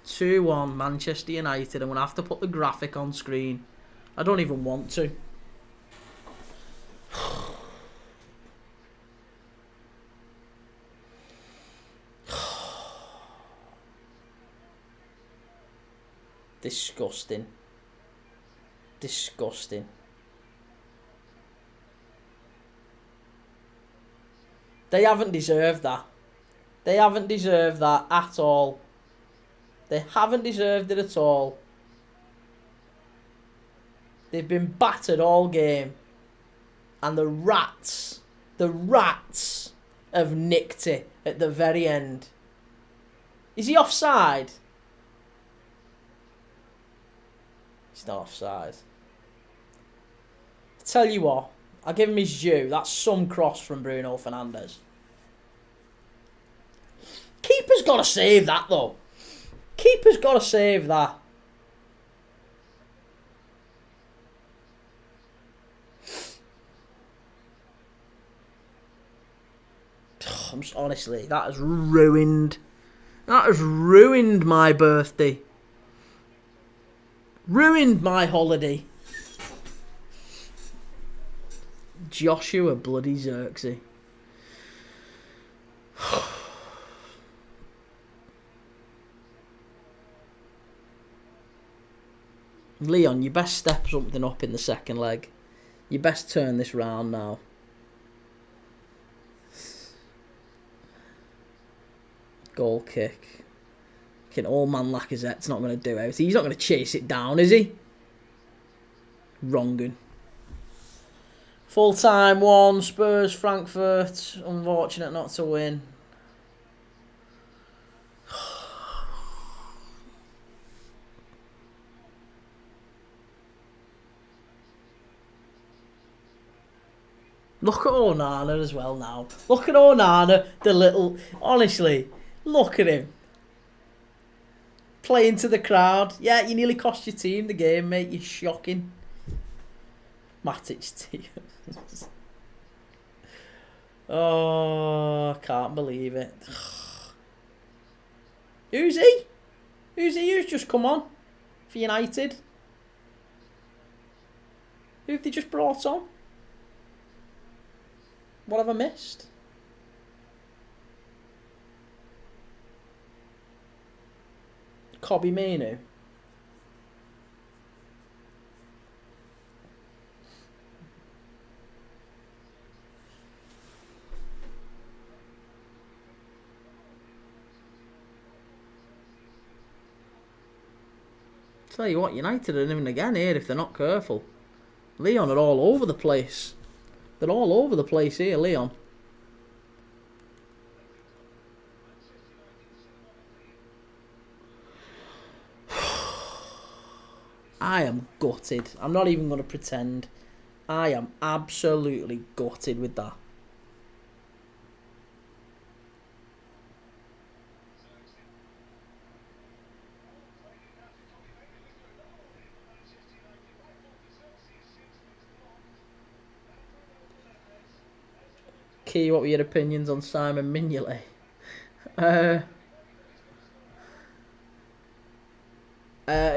2-1 Manchester United. I'm going to have to put the graphic on screen. I don't even want to. Disgusting. Disgusting. They haven't deserved that. They haven't deserved that at all. They haven't deserved it at all. They've been battered all game. And the rats have nicked it at the very end. Is he offside? He's not offside. I tell you what, I'll give him his due. That's some cross from Bruno Fernandes. Keeper's got to save that, though. Keeper's got to save that. Honestly, that has ruined. That has ruined my birthday. Ruined my holiday. Joshua bloody Xerxes. Lyon, you best step something up in the second leg. You best turn this round now. Goal kick. Old man Lacazette's not going to do it. He's not going to chase it down, is he? Wrong'un. Full-time 1, Spurs, Frankfurt. Unfortunate not to win. Look at Onana as well now. Look at Onana, the little... Honestly, look at him. Playing to the crowd. Yeah, you nearly cost your team the game, mate. You're shocking. Matic's team. Oh, I can't believe it. Who's he? Who's just come on for United? Who have they just brought on? What have I missed? Kobe Manu. Tell you what, United are in again here if they're not careful. Lyon are all over the place. They're all over the place here, Lyon. I am gutted. I'm not even going to pretend. I am absolutely gutted with that. Key, what were your opinions on Simon Mignolet?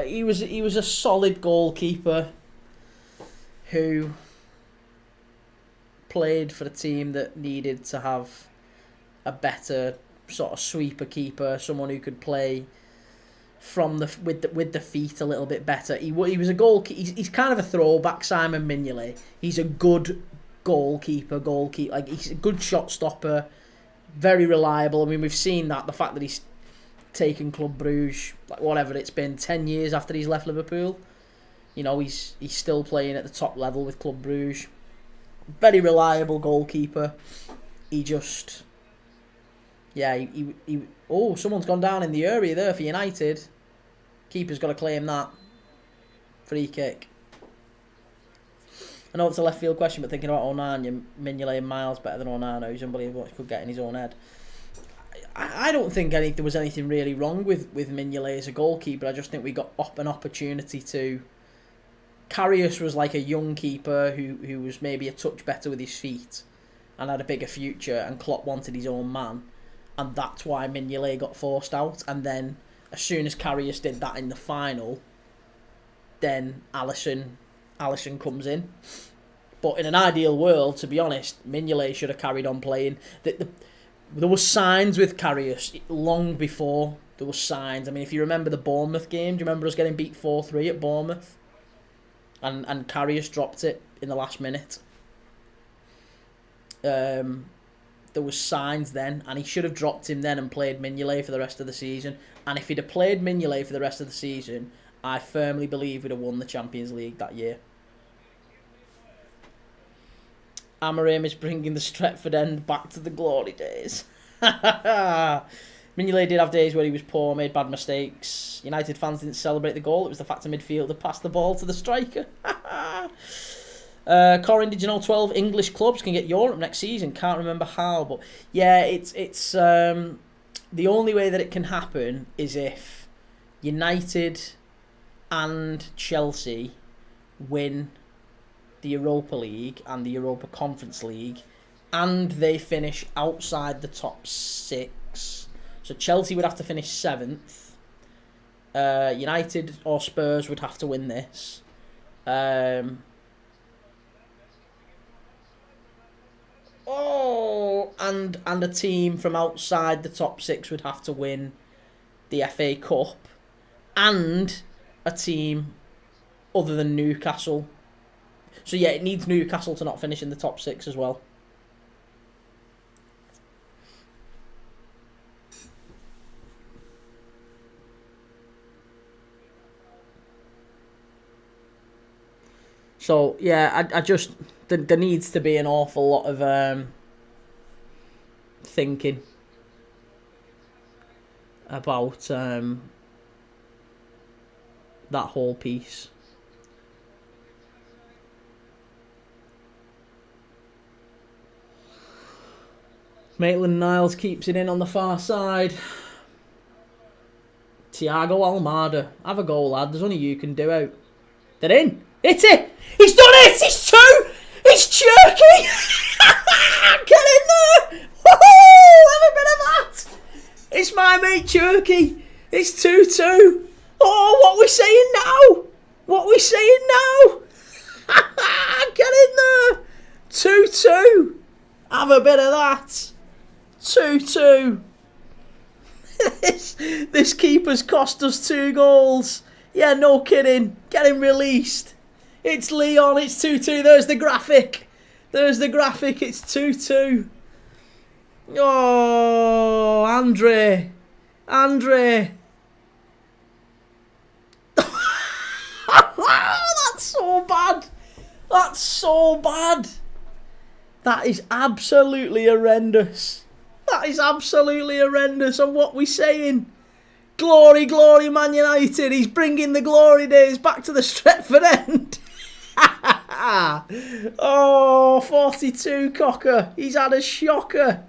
He was a solid goalkeeper who played for a team that needed to have a better sort of sweeper keeper, someone who could play from with the feet a little bit better. He was a goalkeeper. He's kind of a throwback, Simon Mignolet. He's a good goalkeeper. Like, he's a good shot stopper, very reliable. I mean, we've seen that, the fact that he's taken Club Brugge, like whatever it's been, 10 years after he's left Liverpool. You know, he's still playing at the top level with Club Brugge. Very reliable goalkeeper. He just... Yeah, he oh, someone's gone down in the area there for United. Keeper's got to claim that. Free kick. I know it's a left field question, but thinking about Onana, Mignolet and Miles better than Onana, who's unbelievable what he could get in his own head. I don't think there was anything really wrong with Mignolet as a goalkeeper. I just think we got an opportunity to... Karius was like a young keeper who was maybe a touch better with his feet and had a bigger future, and Klopp wanted his own man, and that's why Mignolet got forced out. And then as soon as Karius did that in the final, then Alisson comes in. But in an ideal world, to be honest, Mignolet should have carried on playing. There were signs with Karius long before there were signs. I mean, if you remember the Bournemouth game, do you remember us getting beat 4-3 at Bournemouth? And Karius dropped it in the last minute. There was signs then, and he should have dropped him then and played Mignolet for the rest of the season. And if he'd have played Mignolet for the rest of the season, I firmly believe we'd have won the Champions League that year. Amorim is bringing the Stretford end back to the glory days. Mignolet did have days where he was poor, made bad mistakes. United fans didn't celebrate the goal. It was the fact a midfielder passed the ball to the striker. Corin, did you know 12 English clubs can get Europe next season? Can't remember how, but yeah, it's the only way that it can happen is if United and Chelsea win the Europa League and the Europa Conference League, and they finish outside the top 6. So Chelsea would have to finish 7th. United or Spurs would have to win this. And a team from outside the top 6 would have to win the FA Cup, and a team other than Newcastle. So yeah, it needs Newcastle to not finish in the top 6 as well. So yeah, I just there needs to be an awful lot of thinking about that whole piece. Maitland-Niles keeps it in on the far side. Thiago Almada, have a goal, lad. There's only you can do out. They're in. Hit it! He's done it! It's 2! It's Turkey! Get in there! Woohoo! Have a bit of that! It's my mate Turkey. It's 2-2. Oh, what are we saying now? What are we saying now? Get in there! 2-2. Have a bit of that. 2-2. This keeper's cost us 2 goals. Yeah, no kidding. Get him released. It's Lyon. It's 2-2. There's the graphic. There's the graphic. It's 2-2. Oh, Andre. That's so bad. That's so bad. That is absolutely horrendous. That is absolutely horrendous. And what we saying? Glory, glory, Man United. He's bringing the glory days back to the Stretford end. Oh, 42 Cocker. He's had a shocker.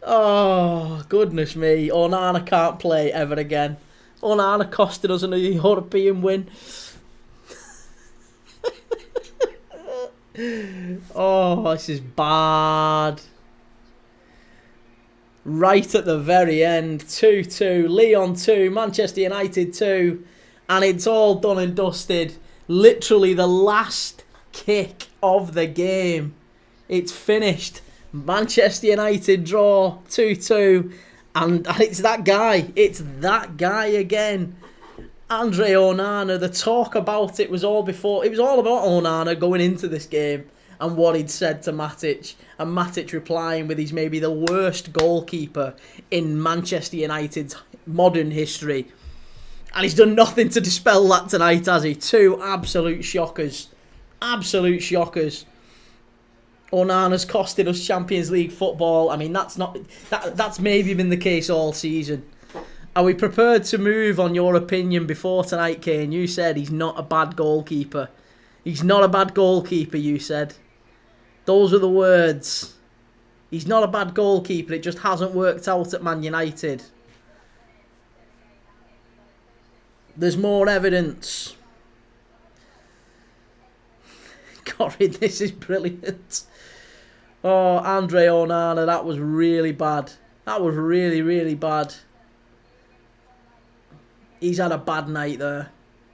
Oh, goodness me. Onana can't play ever again. Onana costed us a European win. Oh, this is bad. Right at the very end. 2-2. Lyon 2. Manchester United 2. And it's all done and dusted. Literally the last kick of the game. It's finished. Manchester United draw 2-2. And it's that guy. It's that guy again. Andre Onana. The talk about it was all before. It was all about Onana going into this game and what he'd said to Matic. And Matic replying with he's maybe the worst goalkeeper in Manchester United's modern history. And he's done nothing to dispel that tonight, has he? 2 absolute shockers. Absolute shockers. Onana's costed us Champions League football. I mean, that's maybe been the case all season. Are we prepared to move on your opinion before tonight, Kane? You said he's not a bad goalkeeper. He's not a bad goalkeeper, you said. Those are the words. He's not a bad goalkeeper. It just hasn't worked out at Man United. There's more evidence. Corin, this is brilliant. Oh, Andre Onana, that was really bad. That was really, really bad. He's had a bad night there.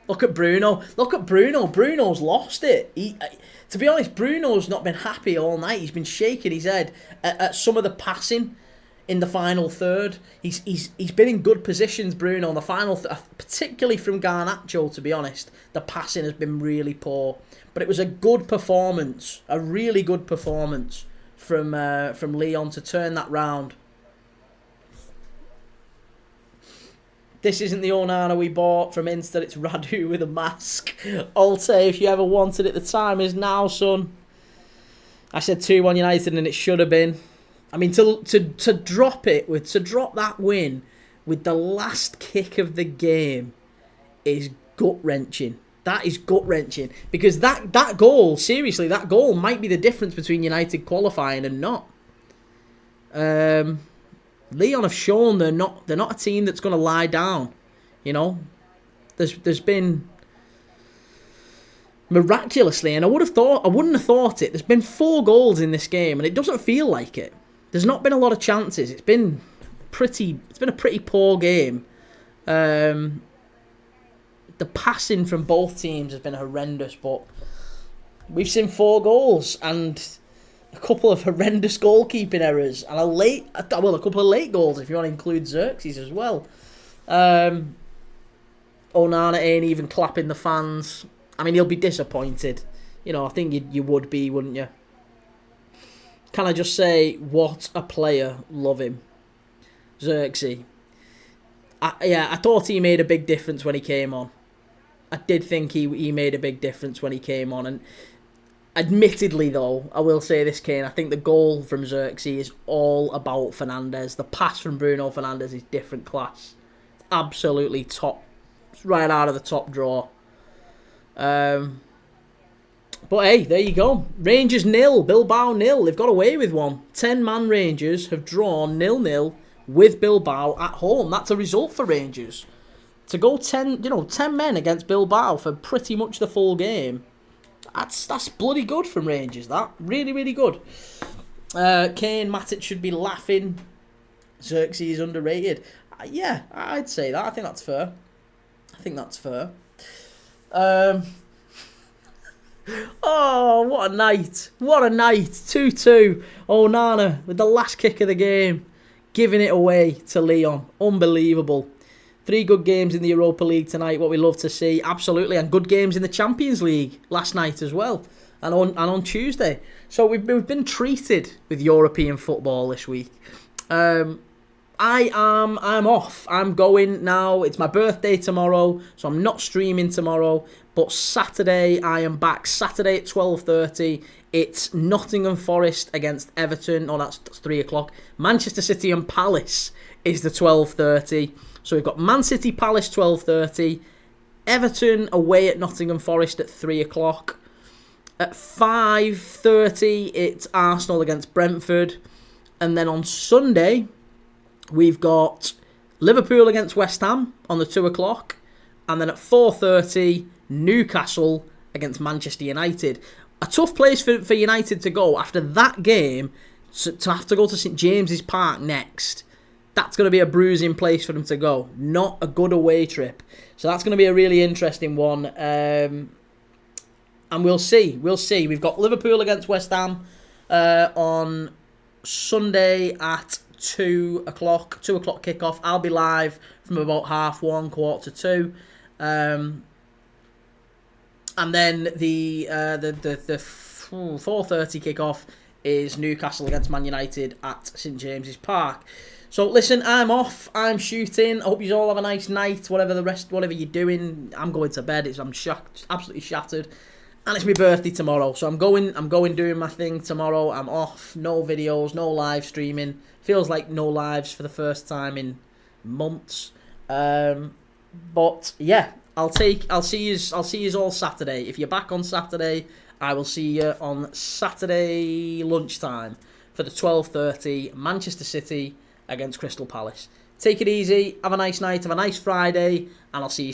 Look at Bruno. Look at Bruno. Bruno's lost it. To be honest, Bruno's not been happy all night. He's been shaking his head at some of the passing in the final third. He's been in good positions, Bruno, in the final particularly from Garnacho, to be honest. The passing has been really poor. But it was a good performance, a really good performance from Lyon to turn that round. This isn't the Onana we bought from Insta. It's Radu with a mask. Alte, if you ever wanted it, the time is now, son. I said 2-1 United and it should have been. I mean, to drop it, to drop that win with the last kick of the game is gut-wrenching. That is gut-wrenching. Because that goal, seriously, that goal might be the difference between United qualifying and not. Lyon have shown they're not a team that's going to lie down. You know, there's been miraculously, and I wouldn't have thought it. There's been 4 goals in this game, and it doesn't feel like it. There's not been a lot of chances. It's been a pretty poor game. The passing from both teams has been horrendous, but we've seen 4 goals, and a couple of horrendous goalkeeping errors, and a couple of late goals if you want to include Xerxes as well. Onana ain't even clapping the fans. I mean, he'll be disappointed. You know, I think you would be, wouldn't you? Can I just say, what a player. Love him. Xerxes. I thought he made a big difference when he came on. I did think he made a big difference when he came on. And admittedly, though, I will say this, Kane, I think the goal from Xerxes is all about Fernandes. The pass from Bruno Fernandes is different class. Absolutely top. Right out of the top drawer. But hey, there you go. Rangers 0, Bilbao 0. They've got away with one. 10-man Rangers have drawn 0-0 with Bilbao at home. That's a result for Rangers. To go 10 men against Bilbao for pretty much the full game. That's bloody good from Rangers, that. Really, really good. Kane, Matic should be laughing. Xerxes is underrated. Yeah, I'd say that. I think that's fair. Oh, what a night. What a night. 2-2. Onana with the last kick of the game. Giving it away to Lyon. Unbelievable. 3 good games in the Europa League tonight. What we love to see. Absolutely. And good games in the Champions League last night as well. And on Tuesday. So we've been treated with European football this week. I'm off. I'm going now. It's my birthday tomorrow, so I'm not streaming tomorrow. But Saturday, I am back. Saturday at 12:30. It's Nottingham Forest against Everton. Oh, that's 3 o'clock. Manchester City and Palace is the 12:30. So we've got Man City Palace 12:30. Everton away at Nottingham Forest at 3 o'clock. At 5:30, it's Arsenal against Brentford. And then on Sunday, we've got Liverpool against West Ham on the 2 o'clock. And then at 4:30, Newcastle against Manchester United. A tough place for United to go after that game, to have to go to St James's Park next. That's going to be a bruising place for them to go. Not a good away trip. So that's going to be a really interesting one. And we'll see. We've got Liverpool against West Ham on Sunday at 2 o'clock. 2 o'clock kickoff. I'll be live from about 1:30, 1:45. And then the 4:30 kickoff is Newcastle against Man United at St James's Park. So listen, I'm off. I'm shooting. I hope you all have a nice night. Whatever you're doing, I'm going to bed. I'm shocked, absolutely shattered. And it's my birthday tomorrow, so I'm going doing my thing tomorrow. I'm off. No videos, no live streaming. Feels like no lives for the first time in months. But yeah, I'll see you all Saturday. If you're back on Saturday, I will see you on Saturday lunchtime for the 12:30 Manchester City against Crystal Palace. Take it easy. Have a nice night. Have a nice Friday, and I'll see you